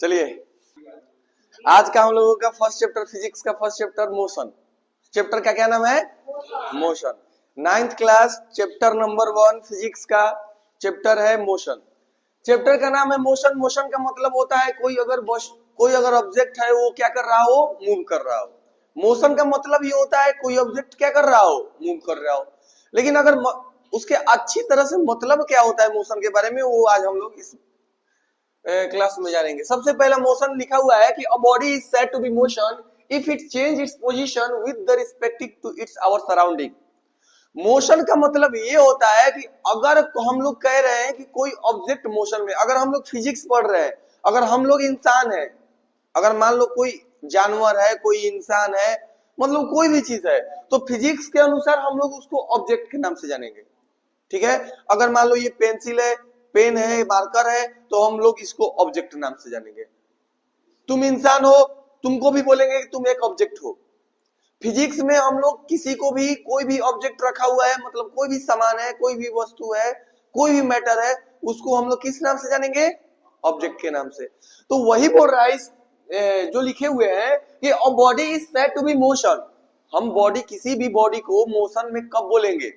चलिए, आज का हम लोगों का फर्स्ट चैप्टर, फिजिक्स का फर्स्ट चैप्टर मोशन। चैप्टर का क्या नाम है? Motion. 9th class chapter number 1 physics का चैप्टर है मोशन। चैप्टर का नाम है मोशन। मोशन का मतलब होता है कोई अगर ऑब्जेक्ट है वो क्या कर रहा हो, मूव कर रहा हो। मोशन का मतलब ये होता है कोई ऑब्जेक्ट क्या कर रहा हो, मूव कर रहा हो। लेकिन अगर उसके अच्छी तरह से मतलब क्या होता है मोशन के बारे में, वो आज हम लोग इस क्लास में जानेंगे। सबसे पहला मोशन लिखा हुआ है कि a body is said to be motion if it change its position with the respective to its our surrounding. Motion का मतलब ये होता है कि अगर हम लोग कह रहे हैं कि कोई ऑब्जेक्ट मोशन में, अगर हम लोग फिजिक्स पढ़ रहे हैं, अगर हम लोग इंसान है, अगर मान लो कोई जानवर है, कोई इंसान है, मतलब कोई भी चीज है, तो फिजिक्स के अनुसार हम लोग उसको ऑब्जेक्ट के नाम से जानेंगे। ठीक है, अगर मान लो ये पेंसिल है, पेन है, मार्कर है, तो हम लोग इसको ऑब्जेक्ट नाम से जानेंगे। तुम इंसान हो, तुमको भी बोलेंगे कि तुम एक ऑब्जेक्ट हो। फिजिक्स में हम लोग किसी को भी, कोई भी ऑब्जेक्ट रखा हुआ है, मतलब कोई भी सामान है, कोई भी वस्तु है, कोई भी मैटर है, उसको हम लोग किस नाम से जानेंगे? ऑब्जेक्ट के नाम से। तो वही बोल रहा है जो लिखे हुए हैं कि a body is said to be motion. हम बॉडी, किसी भी बॉडी को मोशन में कब बोलेंगे?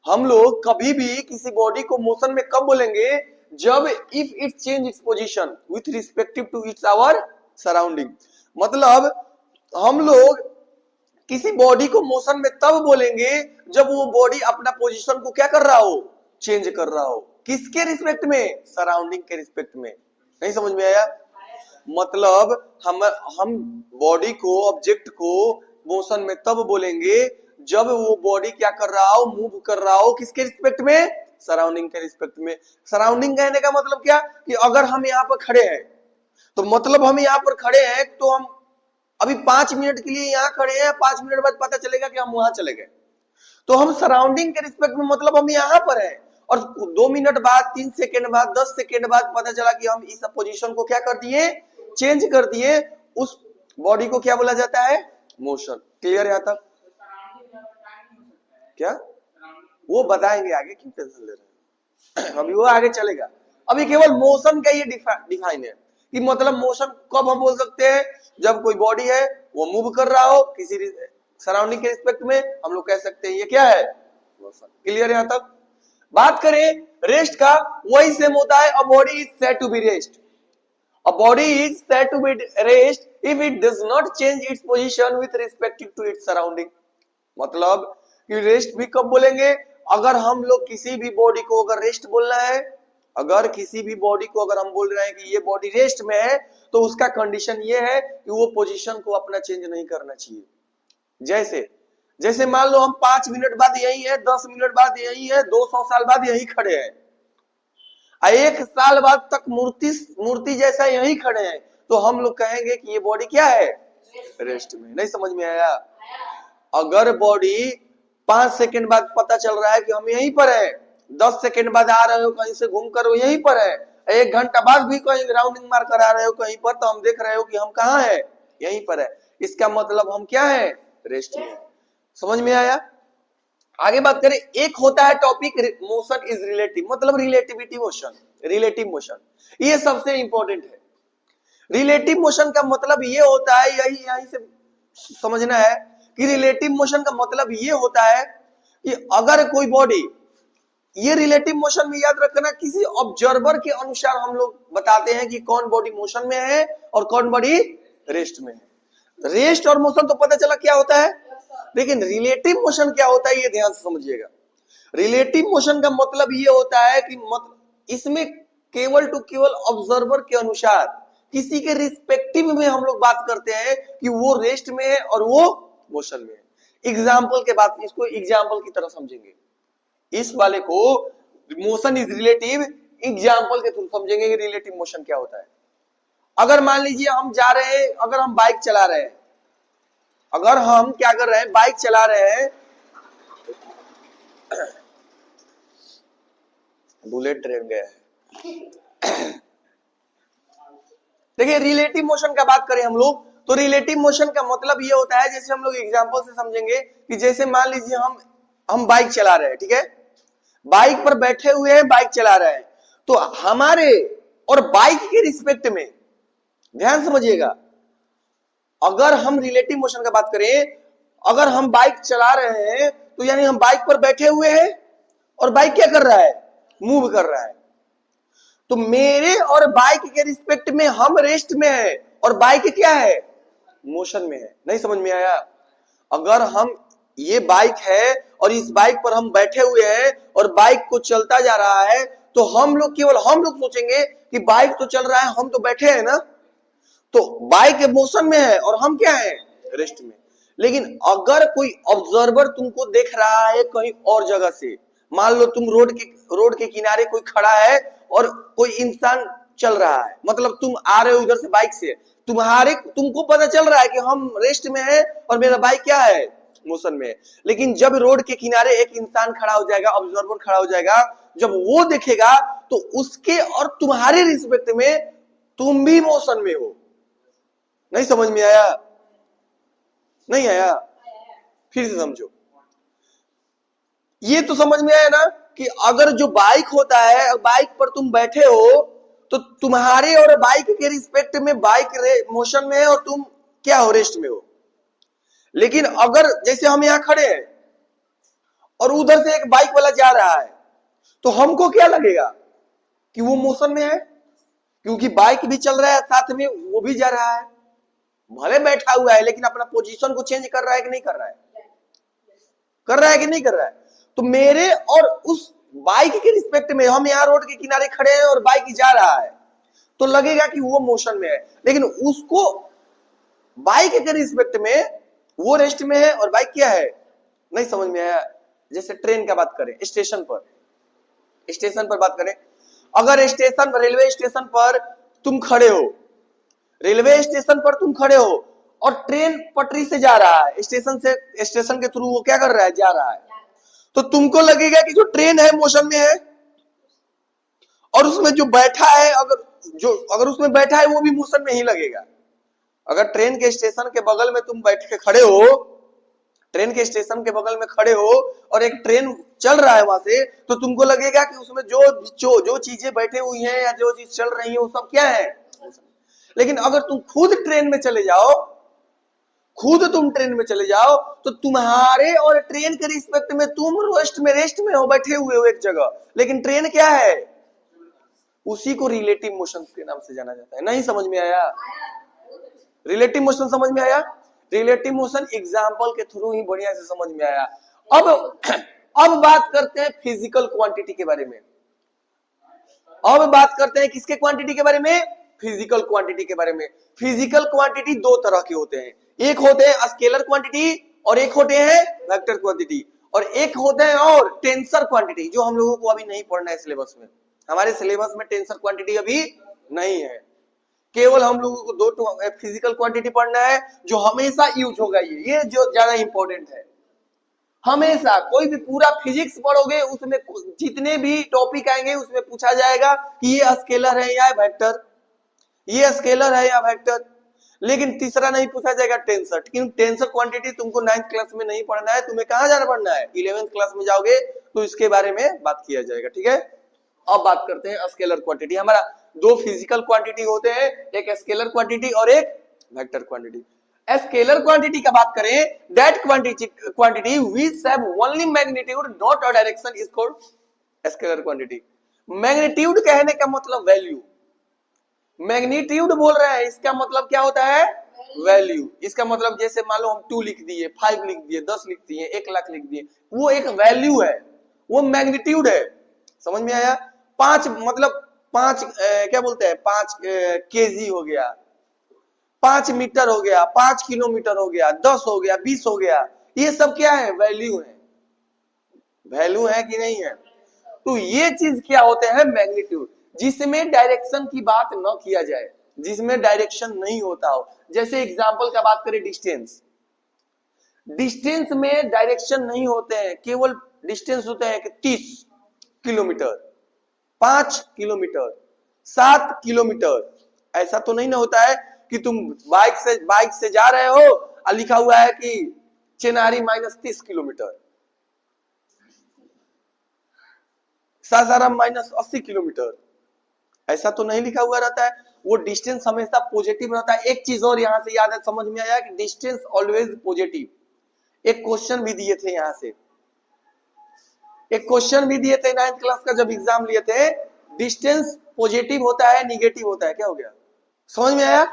हम लोग कभी भी किसी बॉडी को मोशन में कब बोलेंगे? जब if it change its position with respective to its our surrounding. मतलब हम लोग किसी बॉडी को मोशन में तब बोलेंगे जब वो बॉडी अपना पोजीशन को क्या कर रहा हो, चेंज कर रहा हो। किसके रिस्पेक्ट में? सराउंडिंग के रिस्पेक्ट में। नहीं समझ में आया? मतलब हम बॉडी को, ऑब्जेक्ट को मोशन में तब बोलेंगे जब वो बॉडी क्या कर रहा हो, मूव कर रहा हो। किसके रिस्पेक्ट में? सराउंडिंग के रिस्पेक्ट में। सराउंडिंग कहने का मतलब क्या कि अगर हम यहाँ पर खड़े हैं, तो मतलब हम यहाँ पर खड़े हैं, तो हम अभी 5 मिनट के लिए यहाँ खड़े हैं, 5 मिनट बाद पता चलेगा कि हम वहां चले गए, तो हम सराउंडिंग के रिस्पेक्ट में, मतलब हम यहाँ पर हैं, और 2 मिनट बाद, 3 सेकेंड बाद, 10 सेकेंड बाद पता चला कि हम इस पोजीशन को क्या कर दिए, चेंज कर दिए। उस बॉडी को क्या बोला जाता है? मोशन। क्लियर है यहाँ तक? क्या वो बताएंगे आगे, क्यों टेंशन ले रहे हैं? अभी वो आगे चलेगा। अभी केवल मोशन का ये डिफाइन है कि मतलब मोशन कब हम बोल सकते हैं? जब कोई बॉडी है वो मूव कर रहा हो किसी सराउंडिंग के रिस्पेक्ट में, हम लोग कह सकते हैं ये क्या है? मोशन। क्लियर है यहाँ तक? बात करें रेस्ट का, वही सेम होता है। A body is said to be rest. A body is said to be rest if it does not change its position with respect to its surrounding। मतलब कि रेस्ट भी कब बोलेंगे? अगर हम लोग किसी भी बॉडी को अगर रेस्ट बोलना है, अगर किसी भी बॉडी को अगर हम बोल रहे हैं कि ये बॉडी रेस्ट में है, तो उसका कंडीशन ये है कि वो पोजीशन को अपना चेंज नहीं करना चाहिए। जैसे मान लो हम 5 मिनट बाद यही है, 10 मिनट बाद यही है, 200 साल बाद यही खड़े हैं, 1 साल बाद तक मूर्ति जैसा यही खड़े हैं, तो हम लोग कहेंगे कि ये बॉडी क्या है? रेस्ट में। नहीं समझ में आया? अगर बॉडी 5 सेकंड बाद पता चल रहा है कि हम यहीं पर है, 10 सेकंड बाद आ रहे हो कहीं से घूम कर, यहीं पर है, 1 घंटा बाद भी कहीं राउंडिंग मार कर आ रहे हो कहीं पर, तो हम देख रहे हो कि हम कहाँ है? यहीं पर है। इसका मतलब हम क्या है? रेस्ट में। समझ में आया? आगे बात करें, एक होता है टॉपिक मोशन इज रिलेटिव, मतलब रिलेटिविटी मोशन, रिलेटिव मोशन, ये सबसे इंपॉर्टेंट है। रिलेटिव मोशन का मतलब ये होता है, यही से समझना है कि रिलेटिव मोशन का मतलब ये होता है कि अगर कोई बॉडी, ये रिलेटिव मोशन में याद रखना, किसी ऑब्जर्वर के अनुसार हम लोग बताते हैं कि कौन बॉडी मोशन में है और कौन बॉडी रेस्ट में है। रेस्ट और मोशन तो पता चला क्या होता है, लेकिन रिलेटिव मोशन क्या होता है ये ध्यान से समझिएगा। रिलेटिव मोशन का मतलब ये होता है कि इसमें केवल टू केवल ऑब्जर्वर के अनुसार, किसी के रिस्पेक्टिव में हम लोग बात करते हैं कि वो रेस्ट में है और वो मोशन में है। एग्जाम्पल के बाद इसको एग्जाम्पल की तरह समझेंगे, इस वाले को मोशन इज रिलेटिव, एग्जाम्पल के थ्रू समझेंगे कि रिलेटिव मोशन क्या होता है। अगर मान लीजिए हम जा रहे हैं, अगर हम बाइक चला रहे हैं, अगर हम क्या कर रहे हैं, बाइक चला रहे हैं, बुलेट ट्रेन गया है। देखिए रिलेटिव मोशन का बात करें हम लोग, तो रिलेटिव मोशन का मतलब ये होता है, जैसे हम लोग एग्जांपल से समझेंगे कि जैसे मान लीजिए हम बाइक चला रहे हैं, ठीक है, बाइक पर बैठे हुए हैं, बाइक चला रहे हैं, तो हमारे और बाइक के रिस्पेक्ट में ध्यान समझिएगा, अगर हम रिलेटिव मोशन का बात करें, अगर हम बाइक चला रहे हैं तो यानी हम बाइक पर बैठे हुए हैं और बाइक क्या कर रहा है, मूव कर रहा है। तो मेरे और बाइक के रिस्पेक्ट में हम रेस्ट में है और बाइक क्या है, मोशन में है। नहीं समझ में आया? अगर हम, ये बाइक है और इस बाइक पर हम बैठे हुए हैं और बाइक को चलता जा रहा है, तो हम लोग, केवल हम लोग सोचेंगे कि बाइक तो चल रहा है, हम तो बैठे हैं ना, तो बाइक मोशन में है और हम क्या है, रेस्ट में। लेकिन अगर कोई ऑब्जर्वर तुमको देख रहा है कहीं और जगह से, मान लो तुम रोड के किनारे कोई खड़ा है और कोई इंसान चल रहा है, मतलब तुम आ रहे हो उधर से बाइक से, तुमको पता चल रहा है कि हम रेस्ट में है और मेरा बाइक क्या है, मोशन में है। लेकिन जब रोड के किनारे एक इंसान खड़ा हो जाएगा, ऑब्जर्वर खड़ा हो जाएगा, जब वो देखेगा तो उसके और तुम्हारे रिस्पेक्ट में तुम भी मोशन में हो। नहीं समझ में आया? नहीं आया? फिर से समझो। ये तो समझ में आया ना कि अगर जो बाइक होता है, बाइक पर तुम बैठे हो तो तुम्हारे और बाइक के रिस्पेक्ट में बाइक मोशन में है और तुम क्या हो, रेस्ट में हो। लेकिन अगर जैसे हम यहां खड़े हैं और उधर से एक बाइक वाला जा रहा है, तो हमको क्या लगेगा कि वो मोशन में है, क्योंकि बाइक भी चल रहा है, साथ में वो भी जा रहा है, भले बैठा हुआ है लेकिन अपना पोजीशन को चेंज कर रहा है कि नहीं कर रहा है, कर रहा है कि नहीं कर रहा है। तो मेरे और उस बाइक के रिस्पेक्ट में, हम यहाँ रोड के किनारे खड़े हैं और बाइक जा रहा है, तो लगेगा कि वो मोशन में है, लेकिन उसको बाइक के रिस्पेक्ट में वो रेस्ट में है और बाइक क्या है। नहीं समझ में आया? जैसे ट्रेन का बात करें, स्टेशन पर बात करें, अगर रेलवे स्टेशन पर तुम खड़े हो, रेलवे स्टेशन पर तुम खड़े हो और ट्रेन पटरी से जा रहा है, स्टेशन के थ्रू वो क्या कर रहा है, जा रहा है, तो तुमको लगेगा कि जो ट्रेन है मोशन में है और उसमें जो बैठा है, अगर उसमें बैठा है वो भी मोशन में ही लगेगा। अगर ट्रेन के स्टेशन के बगल में तुम बैठ के खड़े हो, ट्रेन के स्टेशन के बगल में खड़े हो और एक ट्रेन चल रहा है वहां से, तो तुमको लगेगा कि उसमें जो चीजें बैठे हुई हैं या जो चीज चल रही है वो सब क्या है। लेकिन अगर तुम खुद ट्रेन में चले जाओ, तो तुम्हारे और ट्रेन के रिस्पेक्ट में तुम रेस्ट में हो, बैठे हुए हो एक जगह, लेकिन ट्रेन क्या है, उसी को रिलेटिव मोशन के नाम से जाना जाता है। नहीं समझ में आया? रिलेटिव मोशन समझ में आया? रिलेटिव मोशन एग्जाम्पल के थ्रू ही बढ़िया से समझ में आया। अब बात करते हैं फिजिकल क्वांटिटी के बारे में। अब बात करते हैं किसके क्वांटिटी के बारे में, फिजिकल क्वांटिटी के बारे में। फिजिकल क्वांटिटी दो तरह के होते हैं, एक होते हैं स्केलर क्वांटिटी और एक होते हैं वेक्टर क्वांटिटी, और एक होते हैं और टेंसर क्वांटिटी, जो हम लोगों को अभी नहीं पढ़ना है सिलेबस में। हमारे सिलेबस में टेंसर क्वांटिटी अभी नहीं है, केवल हम लोगों को दो फिजिकल क्वांटिटी पढ़ना है जो हमेशा यूज होगा। ये जो ज्यादा इंपॉर्टेंट है। हमेशा कोई भी पूरा फिजिक्स पढ़ोगे, उसमें जितने भी टॉपिक आएंगे उसमें पूछा जाएगा कि ये स्केलर है या वेक्टर, ये स्केलर है या वेक्टर। लेकिन तीसरा नहीं पूछा जाएगा टेंसर, क्योंकि टेंसर क्वांटिटी तुमको 9th क्लास में नहीं पढ़ना है, तुम्हें कहां जाना पढ़ना है, 11th क्लास में जाओगे तो इसके बारे में बात किया जाएगा। ठीक है, अब बात करते हैं स्केलर क्वांटिटी। हमारा दो फिजिकल क्वांटिटी होते हैं, एक स्केलर क्वांटिटी और एक वेक्टर क्वांटिटी। स्केलर क्वांटिटी का बात करें, that quantity which have only magnitude not a direction is called scalar quantity. Magnitude कहने का मतलब वैल्यू, मैग्नीट्यूड बोल रहे हैं, इसका मतलब क्या होता है, वैल्यू। इसका मतलब जैसे मान लो हम 2 लिख दिए, 5 लिख दिए, 10 लिख दिए, 1 लाख लिख दिए, वो एक वैल्यू है, वो मैग्नीट्यूड है। समझ में आया? 5 मतलब 5 क्या बोलते हैं, 5 केजी हो गया, 5 मीटर हो गया, 5 किलोमीटर हो गया, 10 हो गया, 20 हो गया, ये सब क्या है, वैल्यू है। वैल्यू है कि नहीं है? तो ये चीज क्या होते हैं, मैग्नीट्यूड, जिसमें डायरेक्शन की बात न किया जाए, जिसमें डायरेक्शन नहीं होता हो। जैसे एग्जांपल का बात करें, डिस्टेंस, डिस्टेंस में डायरेक्शन नहीं होते हैं, केवल डिस्टेंस होते हैं कि 30 किलोमीटर, 5 किलोमीटर, 7 किलोमीटर। ऐसा तो नहीं ना होता है कि तुम बाइक से जा रहे हो और लिखा हुआ है कि चेनारी -30 किलोमीटर, सासाराम -80 किलोमीटर, ऐसा तो नहीं लिखा हुआ रहता है। वो डिस्टेंस हमेशा पॉजिटिव रहता है। एक चीज और यहां से याद है, समझ में आया कि डिस्टेंस ऑलवेज पॉजिटिव। एक क्वेश्चन भी दिए थे यहां से, एक क्वेश्चन भी दिए थे 9th क्लास का जब एग्जाम लिए थे, डिस्टेंस पॉजिटिव होता है निगेटिव होता है, क्या हो गया, समझ में आया?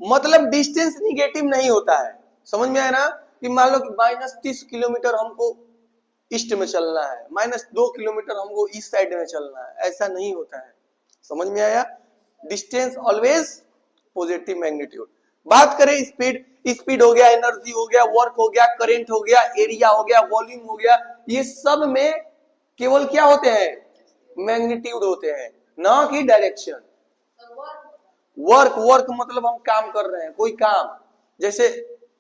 मतलब डिस्टेंस निगेटिव नहीं होता है, समझ में आया ना? कि मान लो कि -30 किलोमीटर हमको ईस्ट में चलना है, -2 किलोमीटर हमको ईस्ट साइड में चलना है, ऐसा नहीं होता है, समझ में आया? Distance always positive magnitude. बात करें स्पीड, स्पीड हो गया, एनर्जी हो गया, वर्क हो गया, करंट हो गया, एरिया हो गया, वॉल्यूम हो गया, ये सब में केवल क्या होते हैं, मैग्नीट्यूड होते हैं, ना कि डायरेक्शन। वर्क, वर्क मतलब हम काम कर रहे हैं, कोई काम, जैसे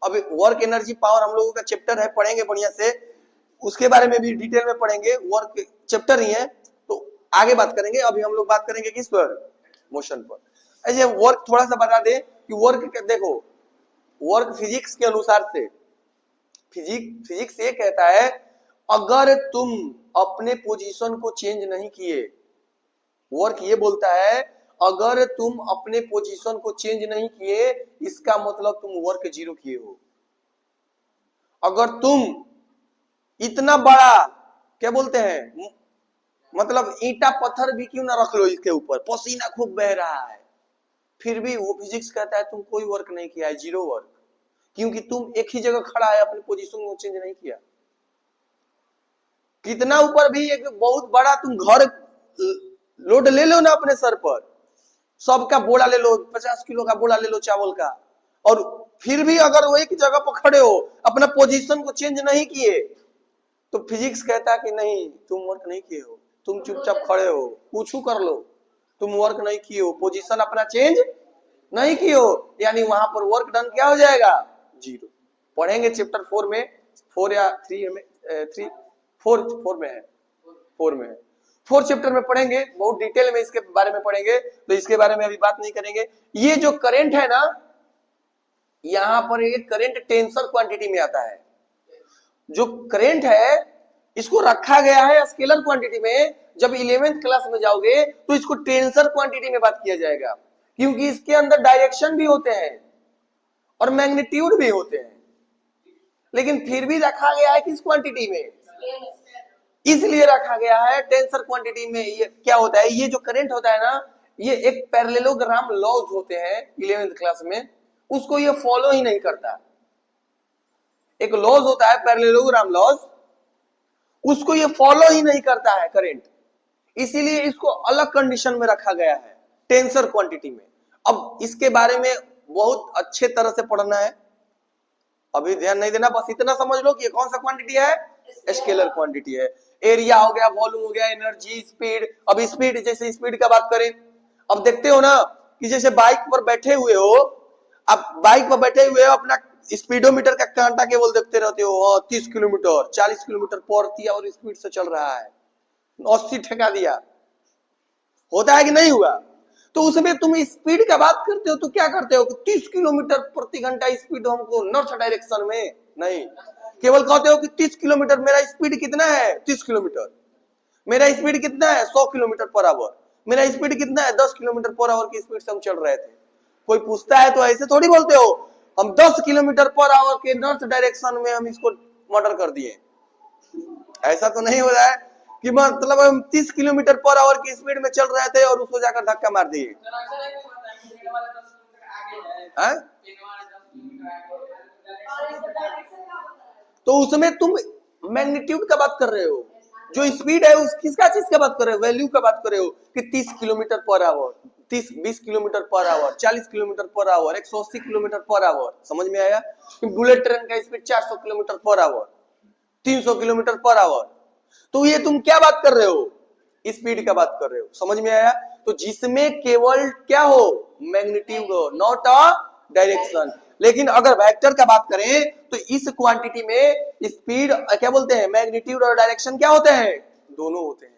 अभी वर्क एनर्जी पावर हम लोगों का चैप्टर है, पढ़ेंगे बढ़िया से, उसके बारे में भी डिटेल में पढ़ेंगे, वर्क चैप्टर ही है तो आगे बात करेंगे। अभी हम लोग बात करेंगे किस पर, मोशन पर। ऐसे वर्क थोड़ा सा बता दे कि वर्क, देखो वर्क फिजिक्स के अनुसार से, फिजिक्स ये कहता है अगर तुम अपने पोजीशन को चेंज नहीं किए, वर्क ये बोलता है अगर तुम अपने पोजीशन को चेंज नहीं किए, इसका मतलब तुम वर्क 0 किए हो। अगर तुम इतना बड़ा, क्या बोलते हैं, मतलब ईंटा पत्थर भी क्यों ना रख लो इसके ऊपर, पसीना खूब बह रहा है, फिर भी वो फिजिक्स कहता है तुम कोई वर्क नहीं किया है, 0 वर्क, क्योंकि तुम एक ही जगह खड़ा है, अपनी पोजीशन को चेंज नहीं किया। कितना ऊपर भी एक बहुत बड़ा तुम घर लोड ले लो ना अपने सर पर, सबका बोरा ले लो, 50 किलो का बोरा ले लो चावल का, और फिर भी अगर वो एक जगह पर खड़े हो, अपना पोजीशन को चेंज नहीं किए, तो फिजिक्स कहता है कि नहीं तुम वर्क नहीं किए हो, तुम चुपचाप खड़े हो, कुछ कर लो, तुम वर्क नहीं किए हो, पोजीशन अपना चेंज नहीं किए हो, यानी वहां पर वर्क डन क्या हो जाएगा, 0। पढ़ेंगे चैप्टर 4 में, 4 या 3 में, 4 में है, 4 में है, 4 चैप्टर में पढ़ेंगे, बहुत डिटेल में इसके बारे में पढ़ेंगे, तो इसके बारे में अभी बात नहीं करेंगे। ये जो करंट है ना, यहां पर ये करंट टेंसर क्वांटिटी में आता है। जो करंट है इसको रखा गया है स्केलर क्वांटिटी में, जब 11th क्लास में जाओगे तो इसको टेंसर क्वांटिटी में बात किया जाएगा, क्योंकि इसके अंदर डायरेक्शन भी होते हैं और मैग्नीट्यूड भी होते हैं, लेकिन फिर भी रखा गया है किस क्वांटिटी में, इसलिए रखा गया है टेंसर क्वांटिटी में। ये क्या होता है, ये जो करंट होता है ना, ये एक पैरेललोग्राम लॉज होते हैं 11th क्लास में, उसको ये फॉलो ही नहीं करता। एक लॉज होता है पैरेललोग्राम लॉज, उसको ये फॉलो ही नहीं करता है करंट, इसीलिए इसको अलग कंडीशन में रखा गया है टेंसर क्वांटिटी में। अब इसके बारे में बहुत अच्छे तरह से पढ़ना है, अभी ध्यान नहीं देना, बस इतना समझ लो कि ये कौन सा क्वांटिटी है, स्केलर क्वांटिटी है। एरिया हो गया, वॉल्यूम हो गया, एनर्जी, स्पीड। अब स्पीड, जैसे स्पीड का बात करें, अब देखते हो ना कि जैसे बाइक पर बैठे हुए हो, आप बाइक पर बैठे हुए हो, अपना स्पीडोमीटर का कांटा केवल देखते रहते हो, 30 किलोमीटर 40 किलोमीटर प्रति आवर स्पीड से चल रहा है, 80 ठेका दिया, होता है कि नहीं हुआ? तो उसमें तुम स्पीड का बात करते हो तो क्या करते हो, 30 किलोमीटर प्रति घंटा स्पीड हमको नॉर्थ डायरेक्शन में नहीं, केवल कहते हो कि 30 किलोमीटर, मेरा स्पीड कितना है, 30 किलोमीटर, मेरा स्पीड कितना है, 100 किलोमीटर पर आवर, मेरा स्पीड कितना है, 10 किलोमीटर पर आवर की स्पीड से हम चल रहे थे। कोई पूछता है तो ऐसे थोड़ी बोलते हो, हम 10 किलोमीटर पर आवर के नॉर्थ डायरेक्शन में हम इसको मर्डर कर दिए, ऐसा तो नहीं हो रहा है कि मतलब हम 30 किलोमीटर पर आवर की स्पीड में चल रहे थे और उसको जाकर धक्का मार दिए। तो उसमें तुम मैग्नीट्यूड का बात कर रहे हो, जो स्पीड है उस किसका चीज का बात कर रहे हो, वैल्यू का बात कर रहे हो कि 30 kilometre per hour, 20 kilometre per hour, 40 kilometre per hour, 180 kilometre per hour, समझ में आया? बुलेट ट्रेन का speed 400 kilometre per hour, 300 kilometre per hour, तो ये तुम क्या बात कर रहे हो, स्पीड का बात कर रहे हो, समझ में आया? तो जिसमें केवल क्या हो, मैग्नीट्यूड हो, नॉट अ डायरेक्शन। लेकिन अगर वेक्टर का बात करें तो इस क्वांटिटी में स्पीड क्या बोलते हैं, मैग्नीट्यूड और डायरेक्शन क्या होते हैं, दोनों होते हैं।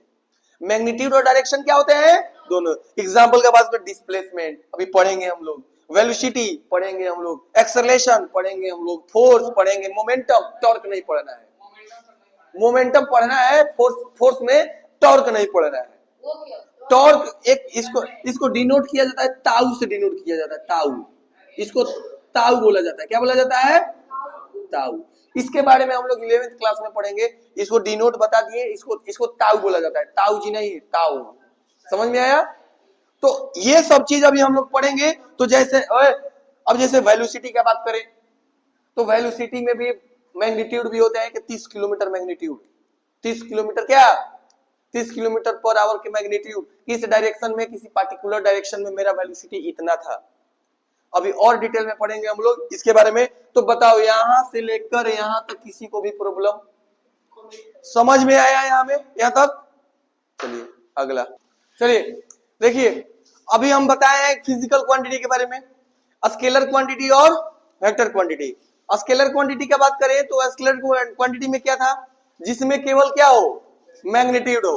मैग्नीट्यूड और डायरेक्शन क्या होते हैं, दोनों। एग्जांपल का बात करें, डिस्प्लेसमेंट अभी पढ़ेंगे हम लोग, वेलोसिटी पढ़ेंगे हम लोग, एक्सेलरेशन पढ़ेंगे हम लोग, फोर्स पढ़ेंगे, मोमेंटम, टॉर्क नहीं पढ़ना है, मोमेंटम पढ़ना है, फोर्स में टॉर्क नहीं पढ़ना है। टॉर्क एक इसको डिनोट किया जाता है ताऊ से, डिनोट किया जाता है ताऊ, इसको ताऊ बोला जाता है। क्या बोला जाता है? ताऊ। इसके बारे में हम लोग 11वीं क्लास में पढ़ेंगे। इसको डिनोट बता दिए, इसको ताऊ बोला जाता है। ताऊ जी नहीं, ताऊ। समझ में आया? तो ये सब चीज अभी हम लोग पढ़ेंगे। तो जैसे अब जैसे वेलोसिटी की बात करें तो वेलोसिटी में भी मैग्नीट्यूड भी होता है कि 30 किलोमीटर मैग्नीट्यूड, 30 किलोमीटर क्या 30 किलोमीटर पर आवर के मैग्नीट्यूड, किस डायरेक्शन में, किसी पार्टिकुलर डायरेक्शन में मेरा वेलोसिटी इतना था। अभी और डिटेल में पढ़ेंगे हम लोग इसके बारे में। तो बताओ यहां से लेकर यहां तक किसी को भी प्रॉब्लम समझ में आया? यहां में यहां तक? चलिए अगला, चलिए देखिए अभी हम बताए हैं फिजिकल क्वांटिटी के बारे में, स्केलर क्वांटिटी और वेक्टर क्वांटिटी। स्केलर क्वांटिटी की बात करें तो स्केलर क्वांटिटी में क्या था? जिसमें केवल क्या हो? मैग्नीट्यूड हो।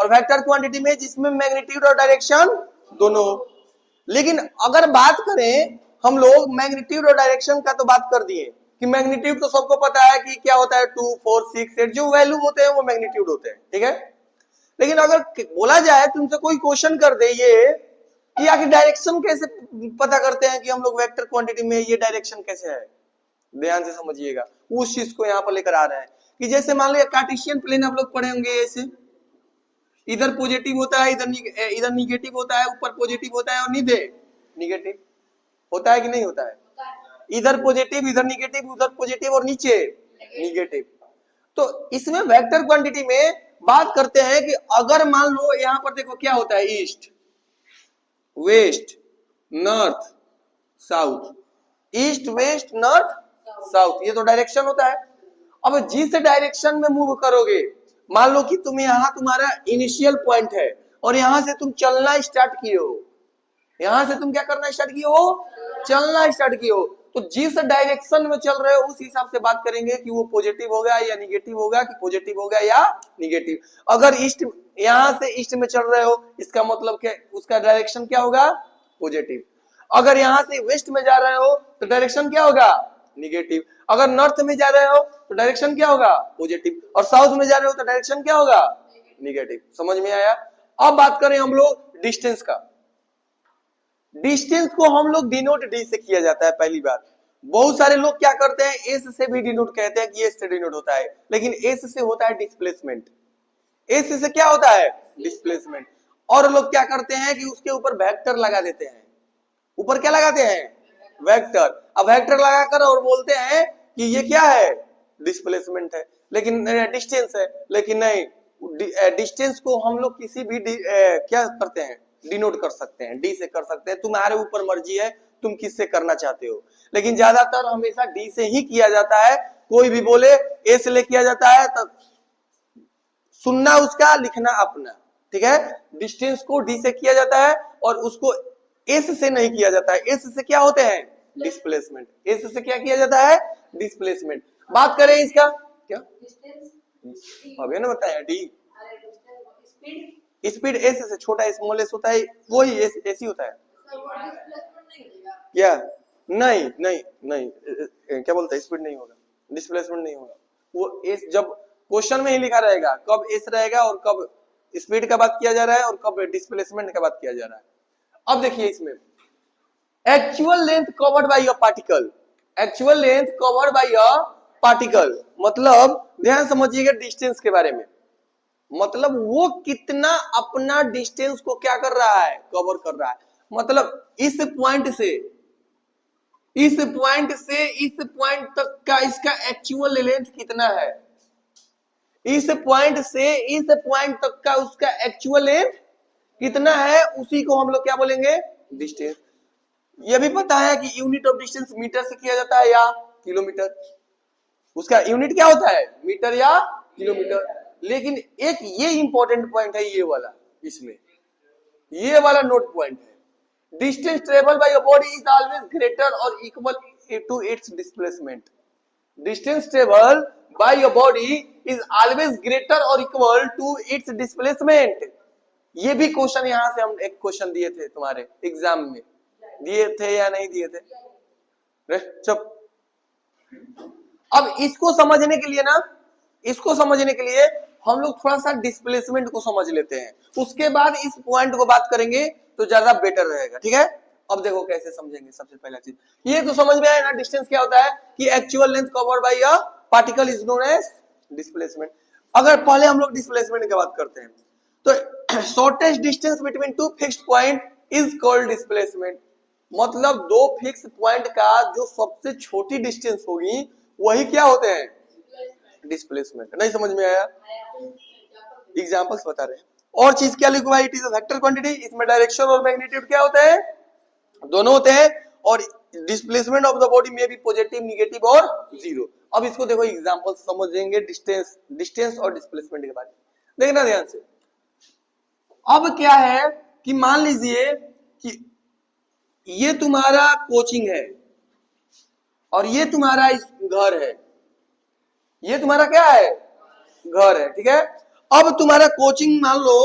और वेक्टर क्वांटिटी में जिसमें मैग्नीट्यूड और डायरेक्शन दोनों हो। लेकिन अगर बात करें हम लोग मैग्नीट्यूड और डायरेक्शन का, तो बात कर दिए कि मैग्नीट्यूड तो सबको पता है कि क्या होता है 2, 4, 6, 8 जो वैल्यू होते हैं वो मैग्नीट्यूड होते हैं, ठीक है। लेकिन अगर बोला जाए तुमसे कोई क्वेश्चन कर दे ये कि आखिर डायरेक्शन कैसे पता करते हैं कि हम लोग वेक्टर क्वांटिटी में ये डायरेक्शन कैसे है, ध्यान से समझिएगा। उस चीज को यहाँ पर लेकर आ रहे हैं कि जैसे मान लिया कार्टेशियन प्लेन आप लोग पढ़े होंगे, ऐसे इधर पॉजिटिव होता है, इधर निगेटिव होता है, ऊपर पॉजिटिव होता है और नीचे निगेटिव होता है कि नहीं होता है? इधर पॉजिटिव, इधर निगेटिव, उधर पॉजिटिव और नीचे निगेटिव। तो इसमें वेक्टर क्वांटिटी में बात करते हैं कि अगर मान लो यहां पर देखो क्या होता है, east, west, north, south, east, west, north, south, ये तो डायरेक्शन होता है। अब जिस डायरेक्शन में मूव करोगे, मान लो कि तुम यहां तुम्हारा इनिशियल पॉइंट है और यहां से तुम चलना स्टार्ट किए हो, यहां से तुम क्या करना स्टार्ट किए हो? चलना स्टार्ट किए हो। तो जिस डायरेक्शन में चल रहे हो उस हिसाब से बात करेंगे कि वो पॉजिटिव होगा या निगेटिव होगा, कि पॉजिटिव होगा या निगेटिव। अगर ईस्ट, यहां से ईस्ट में चल रहे हो, इसका मतलब क्या, उसका डायरेक्शन क्या होगा? पॉजिटिव। अगर यहां से वेस्ट में जा रहे हो तो डायरेक्शन क्या होगा? निगेटिव। अगर नॉर्थ में जा रहे हो तो डायरेक्शन क्या होगा? पॉजिटिव। और साउथ में जा रहे हो तो डायरेक्शन क्या होगा? निगेटिव। समझ में आया? अब बात करें हम लोग डिस्टेंस का। डिस्टेंस को हम लोग डिनोट डी से किया जाता है। पहली बात, बहुत सारे लोग क्या करते हैं एस से भी डिनोट कहते हैं कि एस से डिनोट होता है, लेकिन एस से होता है डिस्प्लेसमेंट। एस से क्या होता है? डिस्प्लेसमेंट। और लोग क्या करते हैं कि उसके ऊपर वेक्टर लगा देते हैं। ऊपर क्या लगाते हैं? वेक्टर। अब वेक्टर लगाकर और बोलते हैं कि ये क्या है? डिस्प्लेसमेंट है, लेकिन डिस्टेंस है। लेकिन नहीं, डिस्टेंस को हम लोग किसी भी क्या करते हैं? डिनोट कर सकते हैं, डी से कर सकते हैं। तुम्हारे ऊपर मर्जी है तुम किससे करना चाहते हो, लेकिन ज्यादातर हमेशा डी से ही किया जाता है। कोई भी बोले ए से ले किया जाता है, तब सुनना उसका, लिखना अपना, ठीक है। डिस्टेंस को डी से किया जाता है और उसको एस से नहीं किया जाता है। एस से क्या होते हैं? डिस्प्लेसमेंट। एस से क्या किया जाता है? डिस्प्लेसमेंट। बात करें इसका क्या, अभी ना बताया डी। स्पीड एस से छोटा स्मॉलेस्ट होता है, वही एस ही होता है क्या? नहीं नहीं नहीं, क्या बोलता है? स्पीड नहीं होगा, डिस्प्लेसमेंट नहीं होगा। वो एस जब क्वेश्चन में ही लिखा रहेगा कब एस रहेगा और कब स्पीड का बात किया जा रहा है और कब डिस्प्लेसमेंट का बात किया जा रहा है। अब देखिए इसमें actual length covered by a particle, actual length covered by a particle मतलब ध्यान समझिएगा डिस्टेंस के बारे में। मतलब वो कितना अपना डिस्टेंस को क्या कर रहा है? कवर कर रहा है। मतलब इस पॉइंट से इस पॉइंट तक का इसका एक्चुअल लेंथ कितना है, इस पॉइंट से इस पॉइंट तक का उसका एक्चुअल लेंथ कितना है, उसी को हम लोग क्या बोलेंगे? डिस्टेंस। ये भी पता है कि यूनिट ऑफ डिस्टेंस मीटर से किया जाता है या किलोमीटर, उसका यूनिट क्या होता है? मीटर या किलोमीटर। लेकिन एक ये इंपॉर्टेंट पॉइंट है ये वाला, इसमें ये वाला नोट पॉइंट है, distance travel by a body is always greater और equal to its displacement. Distance travel by a body is always greater और इक्वल टू इट्स डिस्प्लेसमेंट। ये भी क्वेश्चन यहां से हम एक क्वेश्चन दिए थे तुम्हारे एग्जाम में, दिए थे या नहीं दिए थे? चुप। अब इसको समझने के लिए ना, इसको समझने के लिए हम लोग थोड़ा सा डिस्प्लेसमेंट को समझ लेते हैं, उसके बाद इस पॉइंट को बात करेंगे तो ज्यादा बेटर रहेगा, ठीक है। अब देखो कैसे समझेंगे। सबसे पहला चीज ये तो समझ में आया ना, डिस्टेंस क्या होता है कि actual length covered by a particle is known as displacement. अगर पहले हम लोग डिस्प्लेसमेंट की बात करते हैं तो shortest distance between two fixed point is called displacement. मतलब दो फिक्स पॉइंट का जो सबसे छोटी डिस्टेंस होगी वही क्या होते हैं, डिस्प्लेसमेंट। नहीं समझ में आया, एग्जांपल्स बता रहे हैं। और चीज क्या लिखा हुआ है, it is a vector quantity, इसमें डायरेक्शन और मैग्नीट्यूड क्या होते हैं, दोनों होते हैं। और डिस्प्लेसमेंट ऑफ द बॉडी में भी पॉजिटिव, निगेटिव और जीरो। अब इसको देखो एग्जांपल समझेंगे डिस्टेंस और डिस्प्लेसमेंट के बारे में, देखना ध्यान से। अब क्या है कि मान लीजिए कि ये तुम्हारा कोचिंग है और ये तुम्हारा घर है, ये तुम्हारा क्या है, घर है, ठीक है। अब तुम्हारा कोचिंग मान लो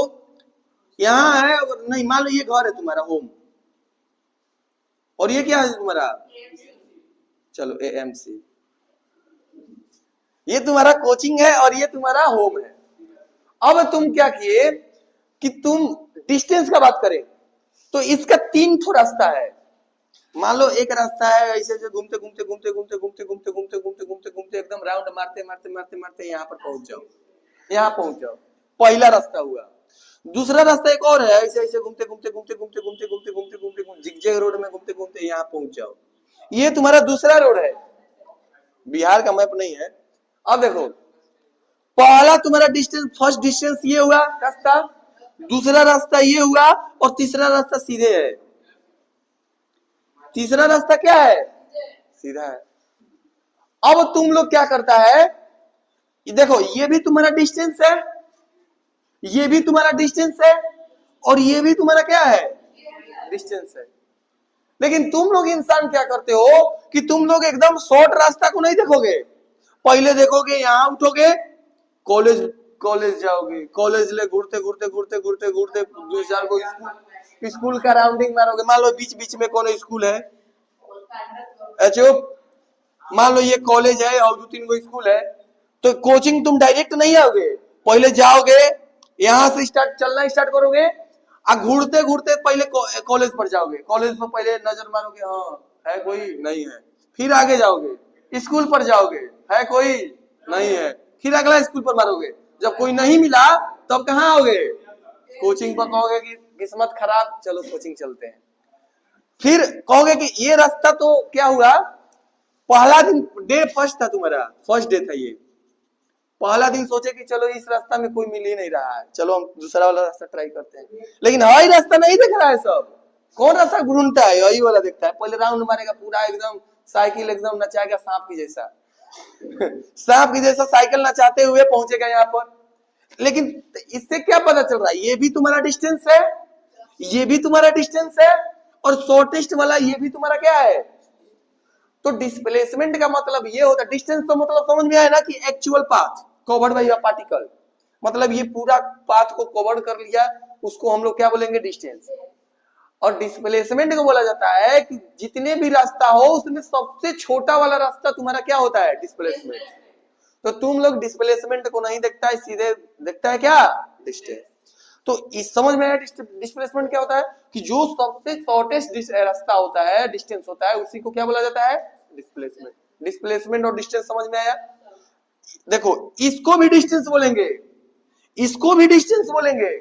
यहां है, नहीं मान लो ये घर है तुम्हारा होम, और ये क्या है तुम्हारा, चलो AMC, ये तुम्हारा कोचिंग है और ये तुम्हारा होम है। अब तुम क्या किए कि तुम डिस्टेंस का बात करें तो इसका 3 ठो रास्ता है। मान लो एक रास्ता है ऐसे ऐसे घूमते घूमते घूमते घूमते घूमते घूमते घूमते घूमते घूमते घूमते एकदम राउंड मारते मारते मारते मारते यहाँ पर पहुंच जाओ, यहाँ पहुंच जाओ, पहला रास्ता हुआ। दूसरा रास्ता एक और है, ऐसे ऐसे घूमते घूमते घूमते घूमते घूमते घूमते घूमते घूमते घूमते जिगजैग रोड में घूमते घूमते यहाँ पहुंच जाओ, ये तुम्हारा दूसरा रोड है। बिहार का मैप नहीं है। अब देखो पहला तुम्हारा डिस्टेंस, फर्स्ट डिस्टेंस ये हुआ रास्ता, दूसरा रास्ता ये हुआ और तीसरा रास्ता सीधे है। तीसरा रास्ता क्या है, सीधा है। अब तुम लोग क्या करता है, ये देखो ये भी तुम्हारा डिस्टेंस है, ये भी तुम्हारा डिस्टेंस है और ये भी तुम्हारा क्या है, डिस्टेंस है। लेकिन तुम लोग इंसान क्या करते हो कि तुम लोग एकदम शॉर्ट रास्ता को नहीं देखोगे, पहले देखोगे यहां उठोगे, कॉलेज जाओगे, कॉलेज ले घूरते घूरते घूरते घूरते घूरते 2-4 को स्कूल का राउंडिंग मारोगे। मान लो बीच बीच में कौन स्कूल है, चुप, मान लो ये कॉलेज है और 2-3 को स्कूल है, तो कोचिंग तुम डायरेक्ट नहीं आओगे, पहले जाओगे यहां से चलना स्टार्ट करोगे, घूरते घूरते पहले कॉलेज पर जाओगे, कॉलेज पर पहले नजर मारोगे, हाँ है कोई, नहीं है, फिर आगे जाओगे, स्कूल पर जाओगे, है कोई, नहीं है, फिर अगला स्कूल पर मारोगे, जब कोई नहीं मिला तब कहाँ आओगे, कोचिंग पर, कहोगे कि किस्मत खराब, चलो कोचिंग चलते हैं। फिर कहोगे कि ये रास्ता तो क्या हुआ, पहला दिन डे फर्स्ट था तुम्हारा, फर्स्ट डे था ये, पहला दिन सोचे कि चलो इस रास्ता में कोई मिल ही नहीं रहा है, चलो हम दूसरा वाला रास्ता ट्राई करते हैं, लेकिन हवाई रास्ता नहीं दिख रहा है, सब कौन रास्ता ढूंढता है, यही वाला दिखता है। पहले राउंड मारेगा पूरा एकदम, साइकिल एकदम नचाएगा सांप की जैसा सांप की जैसा साइकिल नचाते हुए पहुंचेगा यहाँ पर। लेकिन इससे क्या पता चल रहा है, ये भी तुम्हारा डिस्टेंस है, ये भी तुम्हारा डिस्टेंस है, और शॉर्टेस्ट वाला ये भी तुम्हारा क्या है। तो डिस्प्लेसमेंट का मतलब ये होता है, डिस्टेंस तो मतलब समझ में आया ना कि actual path covered by a particle, मतलब ये पूरा पाथ को कवर कर लिया, उसको हम लोग क्या बोलेंगे, डिस्टेंस। और डिस्प्लेसमेंट को बोला जाता है कि जितने भी रास्ता हो उसमें सबसे छोटा वाला रास्ता तुम्हारा क्या होता है, डिस्प्लेसमेंट। तो तुम लोग डिस्प्लेसमेंट को नहीं देखता है, सीधे देखता है क्या, डिस्टेंस। तो इस समझ में आया डिस्प्लेसमेंट क्या होता है कि जो सबसे शॉर्टेस्ट रास्ता होता है, डिस्टेंस होता है, उसी को क्या बोला जाता है, डिस्प्लेसमेंट। डिस्प्लेसमेंट और डिस्टेंस समझ में आया। देखो इसको भी डिस्टेंस बोलेंगे, इसको भी डिस्टेंस बोलेंगे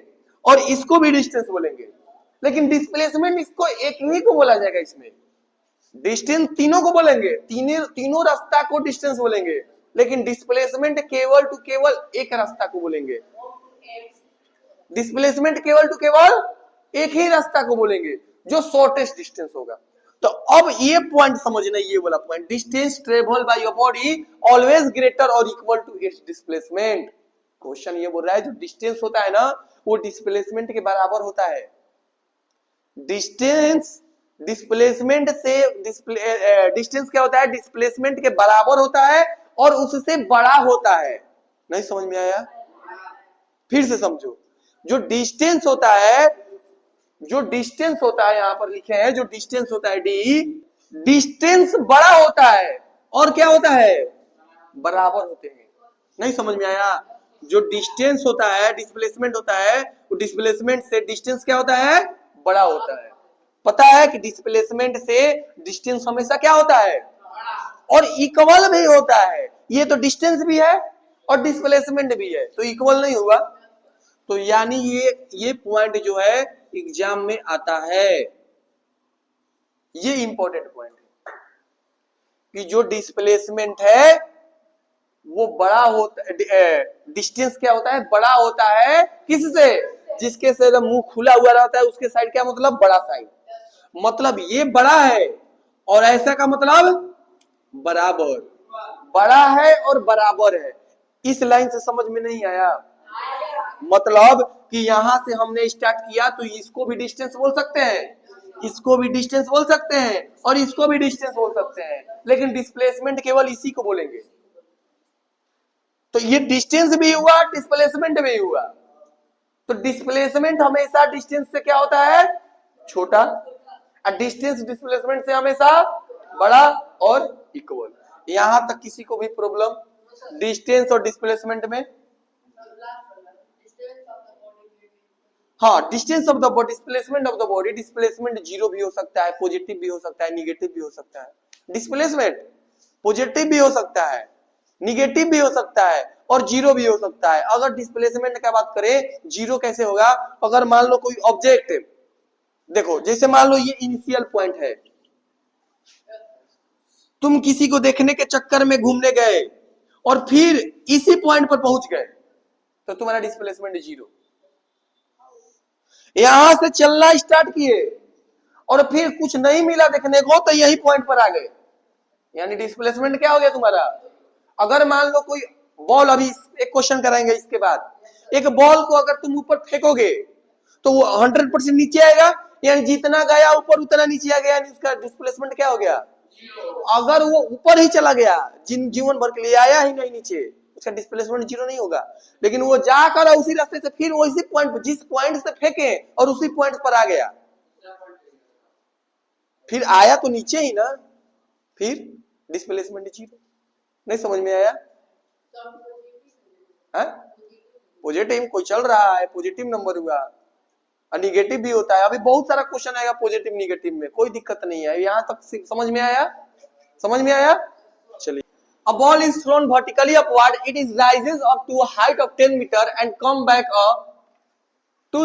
और इसको भी डिस्टेंस बोलेंगे, लेकिन डिस्प्लेसमेंट इसको एक ही को बोला जाएगा। इसमें डिस्टेंस तीनों को बोलेंगे, तीनों रास्ता को डिस्टेंस बोलेंगे, लेकिन डिस्प्लेसमेंट केवल टू केवल एक रास्ता को बोलेंगे। डिस्प्लेसमेंट केवल टू केवल एक ही रास्ता को बोलेंगे जो शॉर्टेस्ट डिस्टेंस होगा। तो अब ये पॉइंट समझना, ये वाला point, distance travel by your body always greater और equal to its displacement. Question ये बोल रहा है जो डिस्टेंस होता है ना वो डिस्प्लेसमेंट के बराबर होता है। डिस्टेंस डिस्प्लेसमेंट से डिस्टेंस क्या होता है, डिस्प्लेसमेंट के बराबर होता है और उससे बड़ा होता है। नहीं समझ में आया, फिर से समझो। जो डिस्टेंस होता है, जो डिस्टेंस होता है, यहां पर लिखे हैं जो डिस्टेंस होता है डी, डिस्टेंस बड़ा होता है और क्या होता है, बराबर होते हैं। नहीं समझ में आया, जो डिस्टेंस होता है, डिस्प्लेसमेंट होता है, वो डिस्प्लेसमेंट से डिस्टेंस क्या होता है, बड़ा होता है। पता है कि डिस्प्लेसमेंट से डिस्टेंस हमेशा क्या होता है, और इक्वल भी होता है। ये तो डिस्टेंस भी है और डिस्प्लेसमेंट भी है, तो इक्वल नहीं हुआ। तो यानी ये पॉइंट जो है एग्जाम में आता है, ये इंपॉर्टेंट पॉइंट है कि जो डिस्प्लेसमेंट है वो बड़ा होता है, डिस्टेंस क्या होता है, बड़ा होता है। किससे, जिसके से मुंह खुला हुआ रहता है उसके साइड क्या मतलब, बड़ा साइड। मतलब ये बड़ा है और ऐसा का मतलब बराबर, बड़ा है और बराबर है। इस लाइन से समझ में नहीं आया? मतलब कि यहां से हमने स्टार्ट किया तो इसको भी डिस्टेंस बोल सकते हैं, इसको भी डिस्टेंस बोल सकते हैं और इसको भी डिस्टेंस बोल सकते हैं, लेकिन डिस्प्लेसमेंट केवल इसी को बोलेंगे। तो ये डिस्टेंस भी हुआ, डिस्प्लेसमेंट भी हुआ। तो डिस्प्लेसमेंट हमेशा डिस्टेंस से क्या होता है, छोटा, और डिस्टेंस डिस्प्लेसमेंट से हमेशा बड़ा और इक्वल। यहां तक किसी को भी प्रॉब्लम डिस्टेंस और डिस्प्लेसमेंट में? हाँ, distance of the body, displacement of the body. Displacement zero भी हो सकता है, पॉजिटिव भी हो सकता है, निगेटिव भी हो सकता है। डिस्प्लेसमेंट पॉजिटिव भी हो सकता है, निगेटिव भी हो सकता है और जीरो भी हो सकता है। अगर डिस्प्लेसमेंट की बात करें, जीरो कैसे होगा? अगर मान लो कोई ऑब्जेक्ट, देखो जैसे मान लो ये इनिशियल पॉइंट है, तुम किसी को देखने के चक्कर में घूमने गए और फिर इसी पॉइंट पर पहुंच गए, तो तुम्हारा डिस्प्लेसमेंट जीरो। यहां से चलना स्टार्ट किए और फिर कुछ नहीं मिला देखने को, तो यही पॉइंट पर आ गए, यानी डिस्प्लेसमेंट क्या हो गया तुम्हारा। अगर मान लो कोई बॉल, अभी एक क्वेश्चन कराएंगे इसके बाद, एक बॉल को अगर तुम ऊपर फेंकोगे तो वो 100% नीचे आएगा, यानी जितना गया ऊपर उतना नीचे आ गया, यानी उसका डिस्प्लेसमेंट क्या हो गया। अगर वो ऊपर ही चला गया, जीवन भर के लिए आया ही नहीं नीचे, उसका डिस्प्लेसमेंट जीरो नहीं होगा। लेकिन वो जाकर उसी रास्ते से फिर उसी पॉइंट, जिस पॉइंट से फेंके और उसी पॉइंट पर आ गया, फिर आया तो नीचे ही ना, फिर डिस्प्लेसमेंट जीरो। नहीं समझ में आया? पॉजिटिव कोई चल रहा है, पॉजिटिव नंबर हुआ, और निगेटिव भी होता है। अभी बहुत सारा क्वेश्चन आएगा पॉजिटिव निगेटिव में, कोई दिक्कत नहीं है। यहां तक समझ में आया? समझ में आया? चलिए, a ball is thrown vertically upward, it is rises up to a height of 10 meter and come back to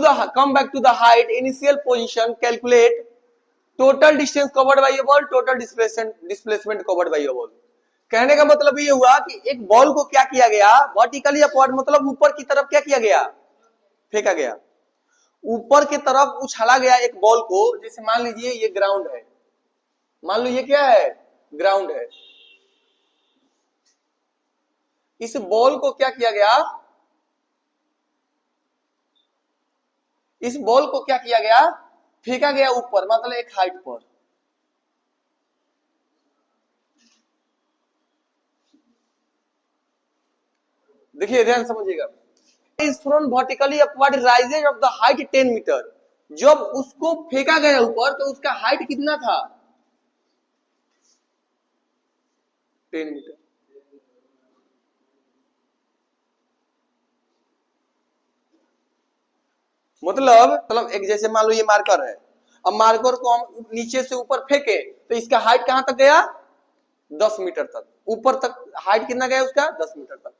the height initial position. Calculate total distance covered by a ball, total displacement covered by a ball. कहने का मतलब ये हुआ कि एक ball को क्या किया गया, वर्टिकली अपवर्ड, मतलब ऊपर की तरफ क्या किया गया, फेंका गया, ऊपर की तरफ उछाला गया एक बॉल को। जैसे मान लीजिए ये ग्राउंड है, मान लो ये क्या है, ग्राउंड है। इस बॉल को क्या किया गया, इस बॉल को क्या किया गया, फेंका गया ऊपर, मतलब एक हाइट पर। देखिए ध्यान समझिएगा, इस thrown vertically upward rises of the height 10 metre. जब उसको फेंका गया ऊपर तो उसका हाइट कितना था, 10 मीटर। मतलब एक जैसे मान लो ये मार्कर है, अब मार्कर को हम नीचे से ऊपर फेंके तो इसका हाइट कहां तक गया, 10 मीटर तक, ऊपर तक हाइट कितना गया उसका, 10 मीटर तक।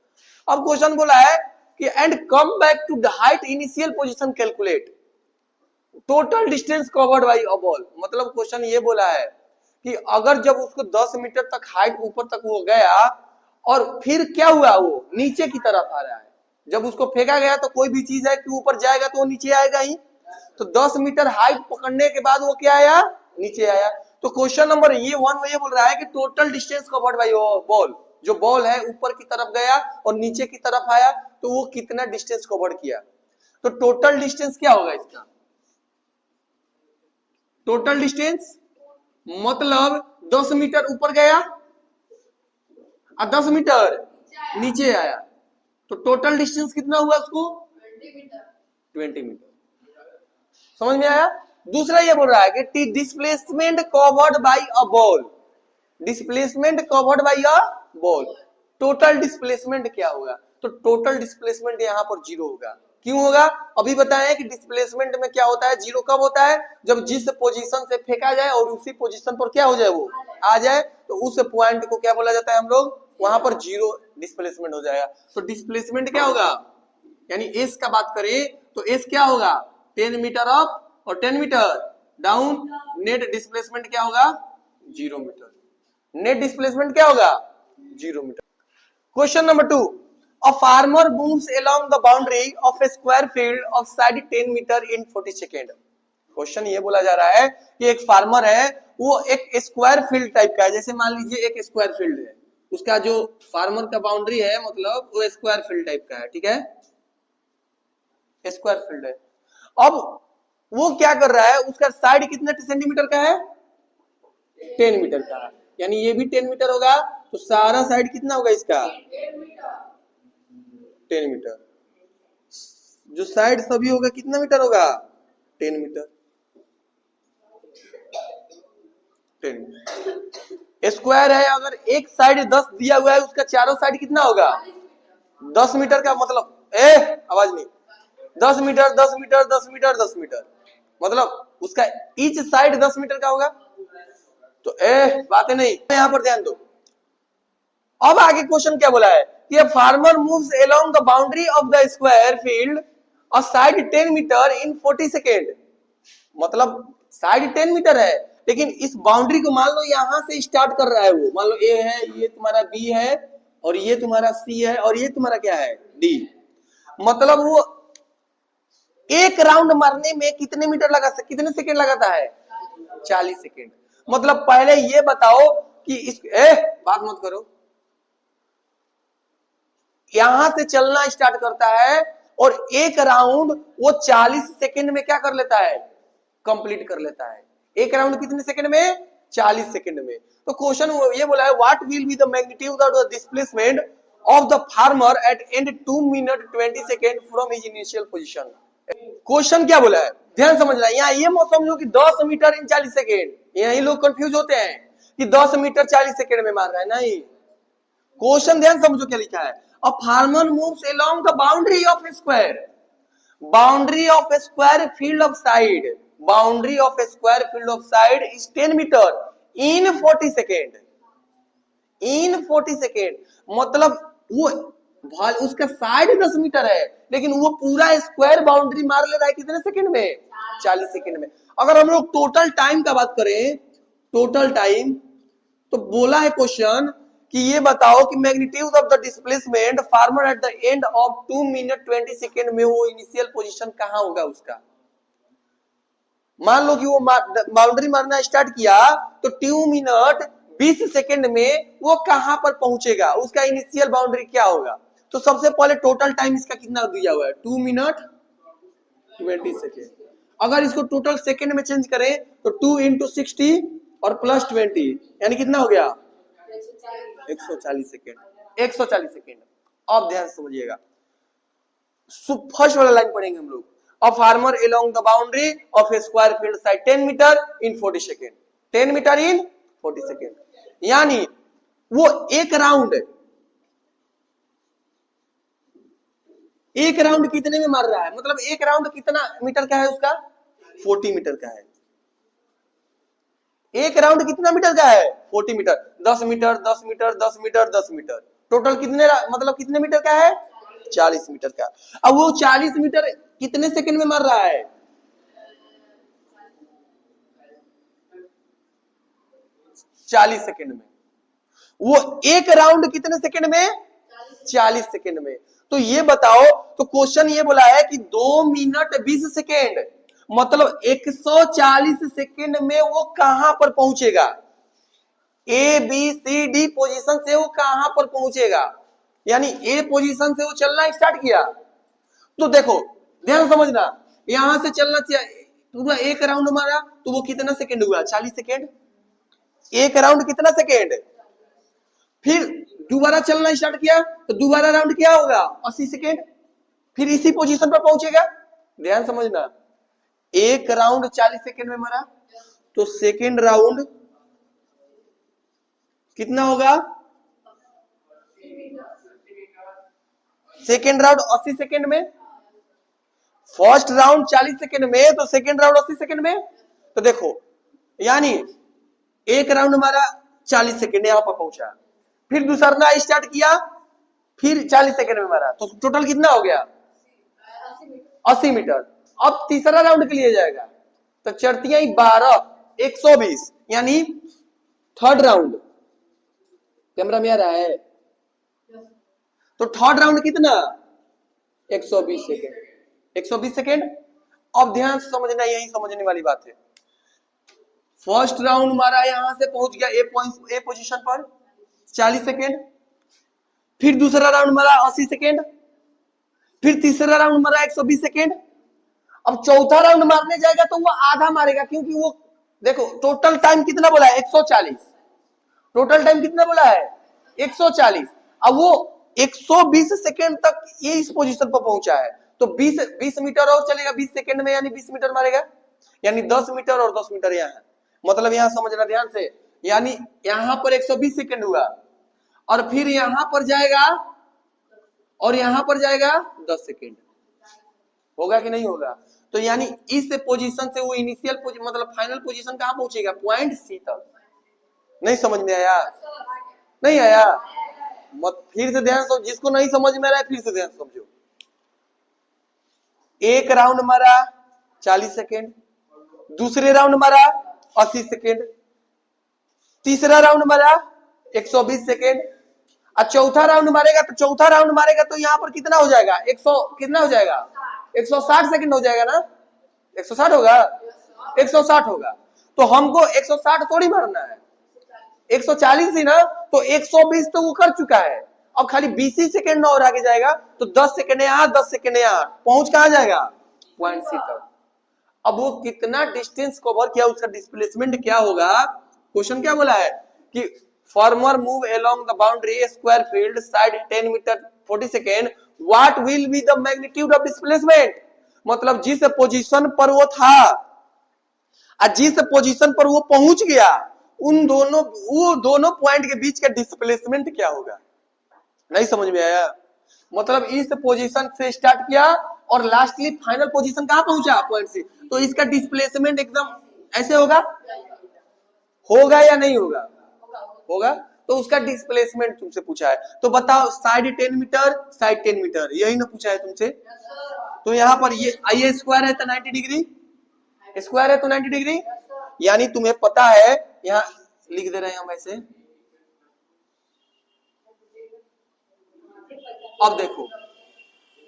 अब क्वेश्चन बोला है कि and come back to the height initial position, calculate total distance covered by a ball. मतलब क्वेश्चन ये बोला है कि अगर जब उसको 10 मीटर तक हाइट ऊपर तक वो गया और फिर क्या हुआ, वो नीचे की तरफ आ रहा है। जब उसको फेंका गया तो कोई भी चीज है कि ऊपर जाएगा तो वो नीचे आएगा ही, तो 10 मीटर हाइट पकड़ने के बाद वो क्या आया, नीचे आया। तो क्वेश्चन नंबर ये बोल रहा है कि total distance covered by ball, जो बॉल है ऊपर की तरफ गया और नीचे की तरफ आया तो वो कितना डिस्टेंस कवर किया। तो टोटल डिस्टेंस क्या होगा इसका, टोटल डिस्टेंस मतलब 10 मीटर ऊपर गया और 10 मीटर नीचे आया, तो टोटल डिस्टेंस कितना हुआ उसको, 20 मीटर। समझ में आया? दूसरा ये बोल रहा है कि displacement covered by a ball, displacement covered by a ball, total displacement क्या होगा। तो टोटल डिस्प्लेसमेंट यहाँ पर 0 होगा। क्यों होगा? अभी बताया कि डिस्प्लेसमेंट में क्या होता है, 0 कब होता है? जब जिस पोजीशन से फेंका जाए और उसी पोजीशन पर क्या हो जाए, वो आ जाए, तो उस पॉइंट को क्या बोला जाता है हम लोग, वहां पर 0 डिस्प्लेसमेंट हो जाएगा। तो डिस्प्लेसमेंट क्या होगा, यानी एस का बात करें तो एस क्या होगा, 10 मीटर अप और 10 मीटर डाउन। नेट डिस्प्लेसमेंट क्या होगा, 0 मीटर। नेट डिस्प्लेसमेंट क्या होगा, 0 metre. Question number 2, a farmer moves along the boundary of a square field of side 10 metre in 40 second. Question ये बोला जा रहा है कि एक फार्मर है, वो एक स्क्वायर फील्ड टाइप का है, जैसे मान लीजिए एक स्क्वायर फील्ड है, उसका जो फार्मर का बाउंड्री है मतलब वो स्क्वायर फील्ड टाइप का है, ठीक है, स्क्वायर फील्ड है। अब वो क्या कर रहा है, उसका साइड कितने सेंटीमीटर का है, 10 मीटर का है, यानी ये भी 10 मीटर होगा, तो सारा साइड कितना होगा इसका, 10 मीटर। जो साइड सभी होगा कितना मीटर होगा, 10 मीटर। 10 मीटर स्क्वायर है, अगर एक साइड 10 दिया हुआ है, उसका चारों साइड कितना होगा, 10 मीटर का, मतलब आवाज नहीं, 10 मीटर 10 मीटर 10 मीटर 10 मीटर, मतलब उसका ईच साइड 10 मीटर का होगा। तो बातें नहीं, यहां पर ध्यान दो। अब आगे क्वेश्चन क्या बोला है कि farmer moves along the boundary of the square field और साइड 10 मीटर इन 40 सेकेंड। मतलब साइड 10 मीटर है, लेकिन इस बाउंड्री को मान लो यहां से स्टार्ट कर रहा है वो, मान लो ए है, ये तुम्हारा बी है, और ये तुम्हारा सी है, और ये तुम्हारा क्या है, डी। मतलब वो एक राउंड मारने में कितने मीटर लगा, कितने सेकेंड लगाता है, 40 सेकेंड। मतलब पहले ये बताओ कि इस बात मत करो, यहां से चलना स्टार्ट करता है और एक राउंड वो 40 सेकेंड में क्या कर लेता है, कंप्लीट कर लेता है। एक राउंड कितने सेकेंड में, 40 सेकेंड में। तो क्वेश्चन ये बोला है, what will be the magnitude of the displacement of the farmer at end 2 minute 20 second from his initial position. Question क्या बोला है, ध्यान समझना। यहाँ ये मत समझो कि 10 मीटर इन 40 सेकेंड, यही लोग कंफ्यूज होते हैं कि 10 मीटर 40 सेकेंड में मार रहा है, नहीं। क्वेश्चन ध्यान समझो क्या लिखा है, a farmer moves along the boundary of a square, boundary of a square field of side, boundary of a square field of side is 10 metre in 40 second, in 40 second. मतलब वो उसका साइड 10 मीटर है, लेकिन वो पूरा square boundary मार ले रहा है कितने सेकेंड में, 40 सेकेंड में। अगर हम लोग टोटल टाइम का बात करें, टोटल टाइम, तो बोला है क्वेश्चन कि ये बताओ कि magnitude of the displacement farmer at the end of 2 minute 20 second में वो इनिशियल पोजीशन कहां होगा उसका। मान लो कि वो बाउंड्री मारना स्टार्ट किया तो 2 मिनट 20 सेकेंड में वो कहां पर पहुंचेगा, उसका इनिशियल बाउंड्री क्या होगा। तो सबसे पहले टोटल टाइम इसका कितना दिया हुआ है, 2 मिनट 20 सेकेंड। अगर इसको टोटल सेकेंड में चेंज करें तो 2 इंटू 60 और प्लस 20, यानी कितना हो गया, 140 सेकेंड, 140 सेकेंड। अब ध्यान समझिएगा, फर्स्ट वाला लाइन पढ़ेंगे हम लोग, a farmer along the boundary of a square field side 10 metre in 40 second, 10 metre in 40 second. यानी वो एक राउंड कितने में मार रहा है, मतलब एक राउंड कितना मीटर का है उसका, 40 मीटर का है। एक राउंड कितना मीटर का है, 40 metre. 10 metre 10 metre 10 metre 10 metre, total कितने, मतलब कितने मीटर का है, 40 मीटर का। अब वो 40 मीटर कितने सेकंड में मार रहा है, 40 सेकंड में। वो एक राउंड कितने सेकंड में, 40 सेकंड में। तो ये बताओ, तो क्वेश्चन ये बोला है कि 2 मिनट 20 सेकंड, मतलब 140 सेकंड में वो कहां पर पहुंचेगा, A B C D position से वो कहां पर पहुंचेगा। यानी ए पोजीशन से वो चलना स्टार्ट किया, तो देखो ध्यान समझना, यहां से चलना पूरा एक राउंड मारा तो वो कितना सेकंड हुआ, 40 सेकंड। एक राउंड कितना सेकंड, फिर दोबारा चलना स्टार्ट किया तो दोबारा राउंड क्या होगा, 80 सेकंड, फिर इसी पोजीशन पर पहुंचेगा। ध्यान समझना, एक राउंड 40 सेकंड में मारा तो सेकंड राउंड कितना होगा, सेकेंड राउंड 80 सेकेंड में, फर्स्ट राउंड 40 सेकेंड में, तो सेकेंड राउंड 80 सेकेंड में। तो देखो यानी एक राउंड हमारा 40 सेकेंड यहां पर पहुंचा, फिर दूसरा स्टार्ट किया, फिर 40 सेकेंड में मारा, तो टोटल कितना हो गया 80 मीटर। अब तीसरा राउंड के लिए जाएगा, तो चढ़तियां 12 120, यानी थर्ड राउंड। कैमरा में आ रहा है? तो थर्ड राउंड कितना 120 सेकेंड, 120 सेकेंड। अब ध्यान से समझना, यही समझने वाली बात है। फर्स्ट राउंड हमारा यहां से पहुंच गया ए पोजीशन पर 40 सेकेंड, फिर दूसरा राउंड हमारा 80 सेकेंड, फिर तीसरा राउंड हमारा 120 सेकेंड। अब चौथा राउंड मारने जाएगा तो वो आधा मारेगा, क्योंकि वो देखो टोटल टाइम कितना बोला है 140, टोटल टाइम कितना बोला है 140। अब वो 120 सेकेंड तक ये इस पोजीशन पर पहुंचा है, तो 20 मीटर और चलेगा 20 सेकेंड में, यानी 20 मीटर मारेगा, यानी 10 मीटर और 10 मीटर यहाँ है। मतलब यहां समझना ध्यान से, यानी यहां पर 120 सेकेंड हुआ, और फिर यहां पर जाएगा और यहां पर जाएगा 10 सेकेंड। होगा कि नहीं होगा? तो यानी इस पोजीशन से वो इनिशियल मतलब फाइनल पोजीशन कहां पहुंचेगा, पॉइंट सी तक। नहीं समझ में आया? नहीं आया? मत फिर से ध्यान से, जिसको नहीं समझ में आ रहा है फिर से ध्यान समझो। एक राउंड हमारा 40 सेकेंड, दूसरे राउंड हमारा 80 सेकेंड, तीसरा राउंड हमारा 120 सेकेंड, और चौथा राउंड मारेगा, तो चौथा राउंड मारेगा तो यहाँ पर कितना हो जाएगा 100, कितना हो जाएगा 160 सेकेंड हो जाएगा ना, 160 होगा, 160 होगा। तो हमको 160 थोड़ी मारना है, 140 ही ना, तो 120 तो वो कर चुका है। अब खाली 20 ही सेकेंड और आगे जाएगा, तो 10 सेकेंड यहाँ 10 सेकेंड यहाँ, पहुंच कहां जाएगा पॉइंट सी तक। अब वो कितना डिस्टेंस कवर किया, उसका डिस्प्लेसमेंट क्या होगा। क्वेश्चन क्या बोला है कि farmer move along the boundary square field side 10 metre 40 second, what will be the magnitude of displacement. मतलब जिस पोजीशन पर वो था और जिस पोजीशन पर वो पहुंच गया, वो दोनों पॉइंट के बीच का डिस्प्लेसमेंट क्या होगा। नहीं समझ में आया? मतलब इस पोजीशन से स्टार्ट किया और लास्टली फाइनल पोजीशन कहां पहुंचा पॉइंट से, तो इसका डिस्प्लेसमेंट एकदम ऐसे होगा, होगा या नहीं होगा? होगा। तो उसका डिस्प्लेसमेंट तुमसे पूछा है, तो बताओ साइड 10 मीटर साइड 10 मीटर, यही ना पूछा है तुमसे। तो यहाँ पर ये स्क्वायर है तो 90 डिग्री, स्क्वायर है तो 90 डिग्री, यानी तुम्हें पता है, यहाँ लिख दे रहे हैं हम ऐसे। अब देखो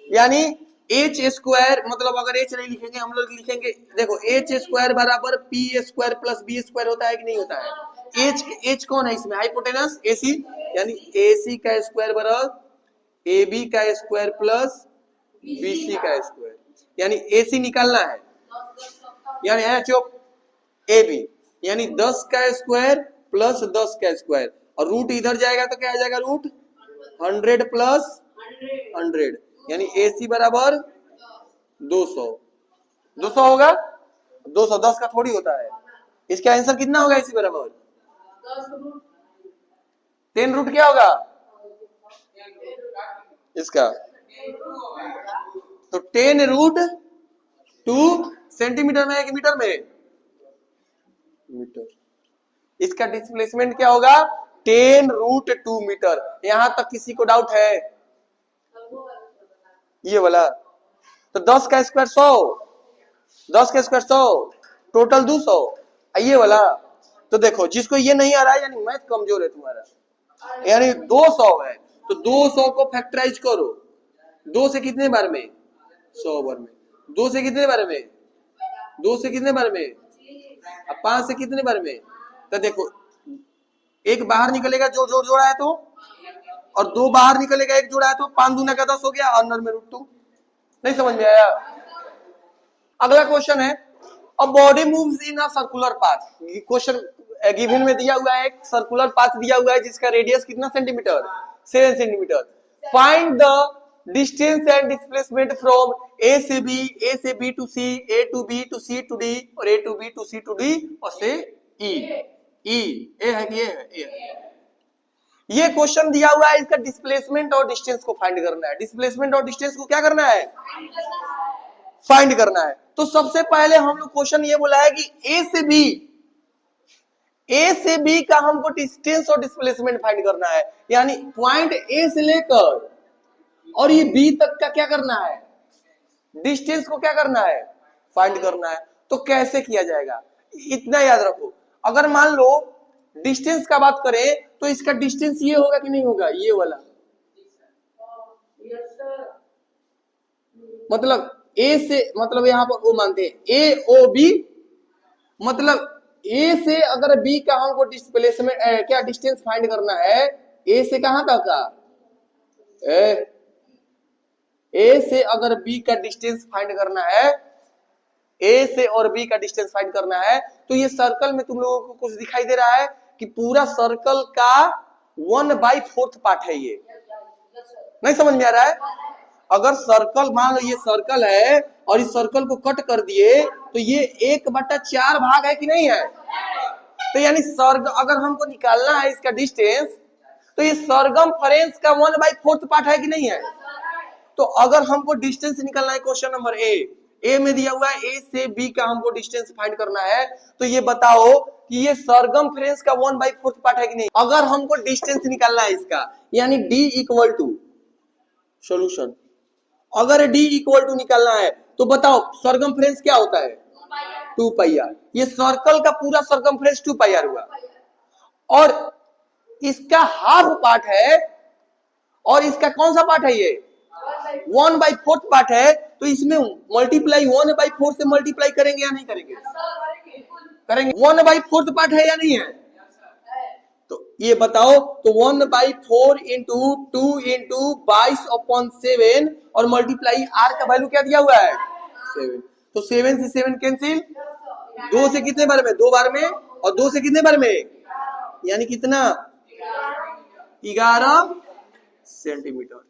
यानी एच स्क्वायर, मतलब अगर एच नहीं लिखेंगे हम लोग लिखेंगे, देखो एच स्क्वायर बराबर P square plus B square होता है कि नहीं होता है। एच कौन है इसमें, हाइपोटेनस एसी, यानी एसी का स्क्वायर बराबर ए बी का स्क्वायर प्लस बीसी का स्क्वायर, यानी एसी निकालना है, यानी एच ऑफ ए बी, यानी 10 का स्क्वायर प्लस 10 का स्क्वायर, और रूट इधर जाएगा तो क्या आ जाएगा रूट 100 प्लस 100, यानी AC बराबर 200, 200 होगा, 210 का थोड़ी होता है। इसका आंसर कितना होगा AC बराबर 10 रूट क्या होगा इसका, तो 10 रूट 2 सेंटीमीटर में है कि मीटर में, मीटर। इसका डिस्प्लेसमेंट क्या होगा 10 रूट 2 मीटर। यहां तक किसी को डाउट है? ये वाला तो 10 का स्क्वायर 100, 10 का स्क्वायर 100, टोटल 200, ये वाला। तो देखो जिसको ये नहीं आ रहा है, यानी मैथ कमजोर है तुम्हारा, यानी 200 है, तो 200 को फैक्टराइज करो, 2 से कितने बार में 100 बार में, 2 से कितने बार में 2 से कितने बार में, अब 5 से कितने बार में। तो देखो एक बाहर निकलेगा जो जोड़ा है तो, और 2 बाहर निकलेगा एक जोड़ा है तो, 5 दूना का 10 हो गया, अंदर में रूट 2। नहीं समझ में आया? अगला क्वेश्चन है, a body moves in a circular path. Question given में दिया हुआ है, एक सर्कुलर पाथ दिया हुआ है जिसका रेडियस कितना centimetre 7 centimetre. Find the distance and displacement from A से B to C, A to B to C to D, और A to B to C to D, और से ई। ए है कि ए है? ये क्वेश्चन दिया हुआ है, इसका डिस्प्लेसमेंट और डिस्टेंस को फाइंड करना है। डिस्प्लेसमेंट और डिस्टेंस को क्या करना है? फाइंड करना है। तो सबसे पहले हम लोग क्वेश्चन ये बोला है कि ए से बी का हमको डिस्टेंस और डिस्प्लेसमेंट फाइंड करना है, यानी पॉइंट ए से लेकर और ये बी तक का क्या करना है? डिस्टेंस को क्या करना है? फाइंड करना है। तो कैसे किया जाएगा इतना याद रखो। अगर मान लो डिस्टेंस का बात करें तो इसका डिस्टेंस ये होगा कि नहीं होगा? ये वाला, मतलब ए से, मतलब यहां पर वो मानते हैं ए ओ बी, मतलब ए से अगर बी का हमको डिस्प्लेसमेंट क्या डिस्टेंस फाइंड करना है, ए से कहां तक का? ए से अगर बी का डिस्टेंस फाइंड करना है, ए से और बी का डिस्टेंस फाइंड करना है, तो ये सर्कल में तुम लोगों को कुछ दिखाई दे रहा है कि पूरा सर्कल का 1/4 पार्ट है। ये नहीं समझ में आ रहा है? अगर सर्कल, मान लो ये सर्कल है और इस सर्कल को कट कर दिए तो ये 1/4 भाग है कि नहीं है? तो यानी अगर हमको निकालना है इसका डिस्टेंस, तो ये सर्कमफेरेंस का 1/4 पार्ट है कि नहीं है? तो अगर हमको डिस्टेंस निकालना है, क्वेश्चन नंबर ए में दिया हुआ है ए से बी का हमको डिस्टेंस फाइंड करना है, तो ये बताओ कि ये सर्कमफेरेंस का 1/4 पार्ट है कि नहीं? अगर हमको डिस्टेंस निकालना है इसका, यानी डी इक्वल टू सोल्यूशन, अगर डी इक्वल टू निकालना है तो बताओ सर्कमफेरेंस क्या होता है? 2πr। ये सर्कल का पूरा सर्कमफेरेंस 2πr हुआ, और इसका हाफ पार्ट है और इसका कौन सा पार्ट है? ये 1/4 पार्ट है। तो इसमें मल्टीप्लाई 1/4 से मल्टीप्लाई करेंगे या नहीं करेंगे? करेंगे। 1/4 पार्ट है या नहीं है? तो ये बताओ, तो 1/4 इंटू 2 इंटू 22/7 और मल्टीप्लाई आर का वैल्यू क्या दिया हुआ है? 7। तो 7 से 7 कैंसिल, 2 से कितने बार में? 2 बार में, और 2 से कितने बार में? यानी कितना? 11 सेंटीमीटर।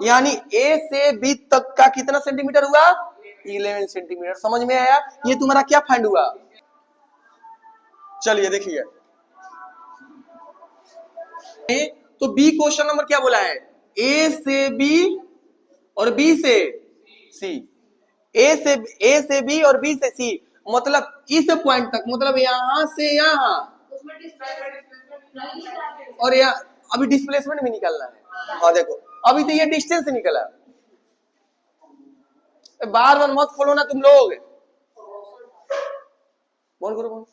यानी ए से बी तक का कितना सेंटीमीटर हुआ? 11 सेंटीमीटर। समझ में आया? ये तुम्हारा क्या फाइंड हुआ? चलिए देखिए, तो बी क्वेश्चन नंबर क्या बोला है? ए से बी और बी से सी, ए से बी और बी से सी, मतलब इस पॉइंट तक, मतलब यहां से यहां, और यहाँ अभी डिस्प्लेसमेंट भी निकालना है। हाँ देखो, अभी तो ये डिस्टेंस निकला, बार बार मत खोलो ना तुम लोग, बोल करो बोल।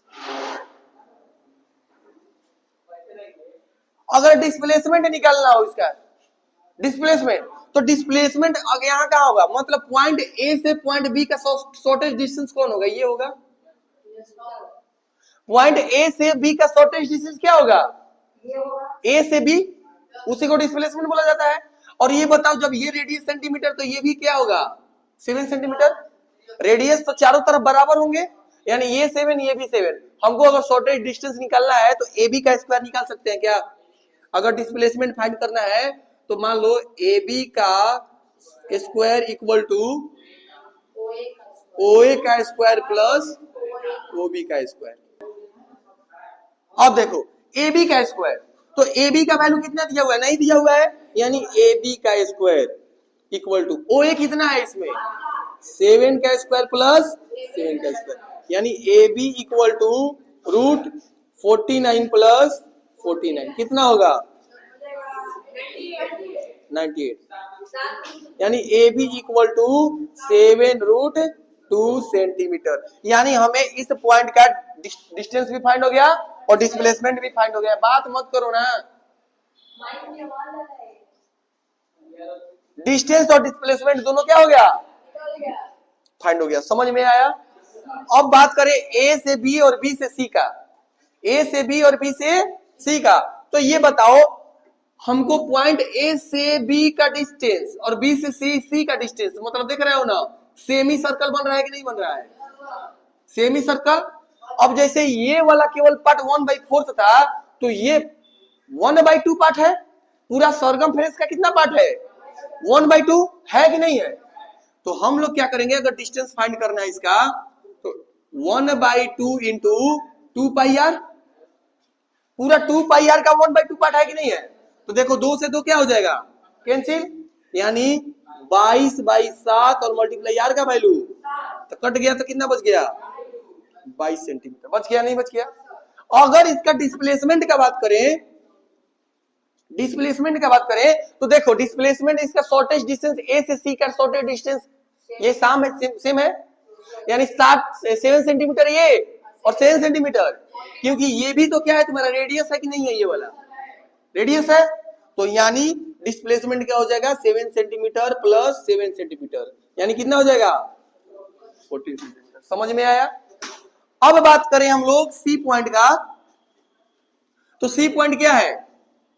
अगर डिस्प्लेसमेंट निकालना हो इसका डिस्प्लेसमेंट, तो डिस्प्लेसमेंट यहाँ कहाँ होगा? मतलब पॉइंट ए से पॉइंट बी का शॉर्टेस्ट डिस्टेंस कौन होगा? ये होगा। पॉइंट ए से बी का शॉर्टेस्ट डिस्टेंस क्या होगा? ए से बी, उसी को डिस्प्लेसमेंट बोला जाता है। और ये बताओ, जब ये रेडियस सेंटीमीटर, तो ये भी क्या होगा? 7 सेंटीमीटर। रेडियस तो चारों तरफ बराबर होंगे, यानी ये 7 ये भी 7। हमको अगर शॉर्टेस्ट डिस्टेंस निकालना है तो ए बी का स्क्वायर निकाल सकते हैं क्या? अगर डिस्प्लेसमेंट फाइंड करना है तो मान लो ए बी का स्क्वायर इक्वल टू ओ ए का स्क्वायर प्लस ओ बी का स्क्वायर। अब देखो ए बी का स्क्वायर, तो ए बी का वैल्यू कितना दिया हुआ है? नहीं दिया हुआ है, यानी ए बी का स्क्वायर इक्वल टू ओ ए कितना है इसमें? 7 का स्क्वायर प्लस 7 का स्क्वायर, यानी A B equal to root 49 plus 49 कितना होगा? 98। यानी A B equal to 7√2 centimetre. यानी हमें इस पॉइंट का डिस्टेंस भी फाइंड हो गया और डिस्प्लेसमेंट भी फाइंड हो गया। बात मत करो ना, डिस्टेंस और डिस्प्लेसमेंट दोनों क्या हो गया? फाइंड हो गया। समझ में आया? अब बात करें ए से बी और बी से सी का। ए से बी और बी से सी का, तो ये बताओ हमको पॉइंट ए से बी का डिस्टेंस और बी से सी का डिस्टेंस, मतलब देख रहे हो ना, सेमी सर्कल बन रहा है कि नहीं बन रहा है? Semi circle. अब जैसे ये वाला केवल पार्ट 1/4 था, तो ये 1/2 पार्ट है। पूरा सर्कमफेरेंस का कितना पार्ट है? 1/2 है कि नहीं है? तो हम लोग क्या करेंगे, अगर डिस्टेंस फाइंड करना है इसका, तो 1/2 इंटू 2πr, पूरा 2πr का 1/2 पार्ट है कि नहीं है? तो देखो 2 से 2 क्या हो जाएगा, कैंसिल, यानी 22/7 और मल्टीप्लाई आर का वैल्यू तो कट गया, तो कितना बच गया, 22 सेंटीमीटर। बच गया नहीं बच गया। अगर इसका डिस्प्लेसमेंट का बात करें, डिस्प्लेसमेंट का बात करें तो देखो डिस्प्लेसमेंट इसका शॉर्टेस्ट डिस्टेंस ए से सी का शॉर्टेस्ट डिस्टेंस ये सेम है, यानी 7 सेंटीमीटर ये और 7 सेंटीमीटर, क्योंकि ये भी तो क्या है तुम्हारा रेडियस है कि नहीं है, ये वाला रेडियस है, तो यानी डिस्प्लेसमेंट क्या हो जाएगा 7 सेंटीमीटर प्लस 7 सेंटीमीटर, यानी कितना हो जाएगा 14 सेंटीमीटर। समझ में आया। अब बात करें हम लोग सी पॉइंट का, तो सी पॉइंट क्या है,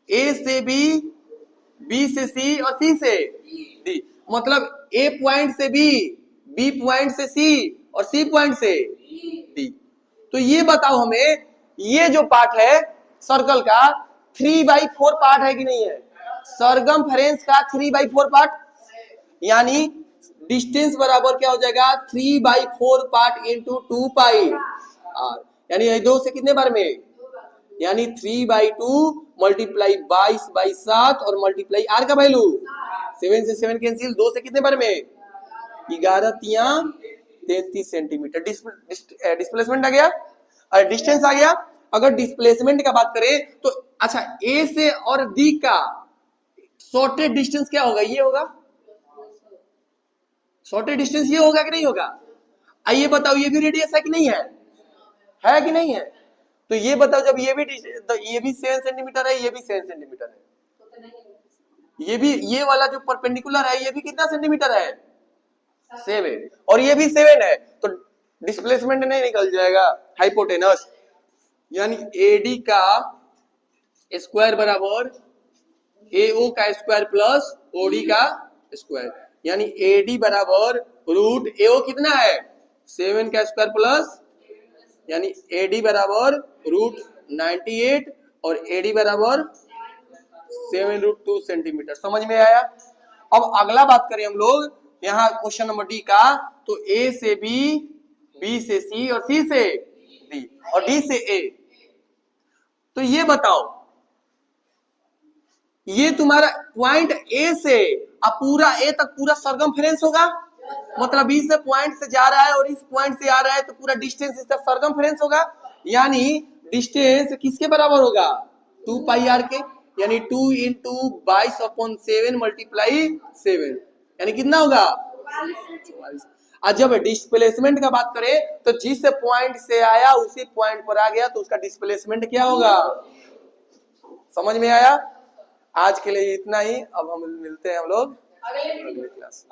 ए से बी, बी से सी और सी से डी, मतलब ए पॉइंट से बी पॉइंट से सी और सी पॉइंट से डी। तो ये बताओ हमें, ये जो पार्ट है सर्कल का 3/4 पार्ट है कि नहीं है, सरकमफेरेंस का 3/4 पार्ट, यानी डिस्टेंस बराबर क्या हो जाएगा 3/4 पार्ट इंटू 2 पाई आर, यानी 2 से कितने बार में, यानी 3/2 मल्टीप्लाई 22/7 और मल्टीप्लाई आर का वैल्यू 7 से 7 कैंसिल, 2 से कितने बार में 11 तिया 33 सेंटीमीटर। डिस्प्लेसमेंट आ गया और डिस्टेंस आ गया। अगर डिस्प्लेसमेंट का बात करें तो अच्छा ए से और डी का शॉर्टेस्ट डिस्टेंस क्या होगा, ये होगा शॉर्टेस्ट डिस्टेंस, ये होगा कि नहीं होगा। आइए बताओ ये भी रेडियस है कि नहीं है कि नहीं है, तो ये बताओ जब ये भी 7 सेंटीमीटर है, ये भी 7 सेंटीमीटर है, ये भी ये वाला जो परपेंडिकुलर है ये भी कितना सेंटीमीटर है 7, और ये भी 7 है, तो डिस्प्लेसमेंट नहीं निकल जाएगा हाइपोटेनस, यानी एडी का स्क्वायर बराबर एओ का स्क्वायर प्लस ओडी का स्क्वायर, यानी एडी बराबर रूट एओ कितना है 7 का स्क्वायर प्लस, यानी एडी बराबर रूट 98 और एडी बराबर 7√2 सेंटीमीटर। समझ में आया। अब अगला बात करें हम लोग यहाँ क्वेश्चन नंबर डी का, तो ए से बी, बी से सी और सी से डी और डी से ए, तो ये बताओ ये तुम्हारा पॉइंट ए से अब पूरा ए तक पूरा सरकमफेरेंस होगा, मतलब इस पॉइंट से जा रहा है और इस पॉइंट से आ रहा है, तो पूरा डिस्टेंस इसका सरकमफेरेंस होगा, यानी डिस्टेंस किसके बराबर होगा 2 पाई आर के, यानी 2 इंटू 22/7 मल्टीप्लाई 7, यानी कितना होगा 44। और जब डिस्प्लेसमेंट का बात करें तो जिस पॉइंट से आया उसी पॉइंट पर आ गया, तो उसका डिस्प्लेसमेंट क्या होगा। समझ में आया। आज के लिए इतना ही, अब हम मिलते हैं हम लोग अगले क्लास।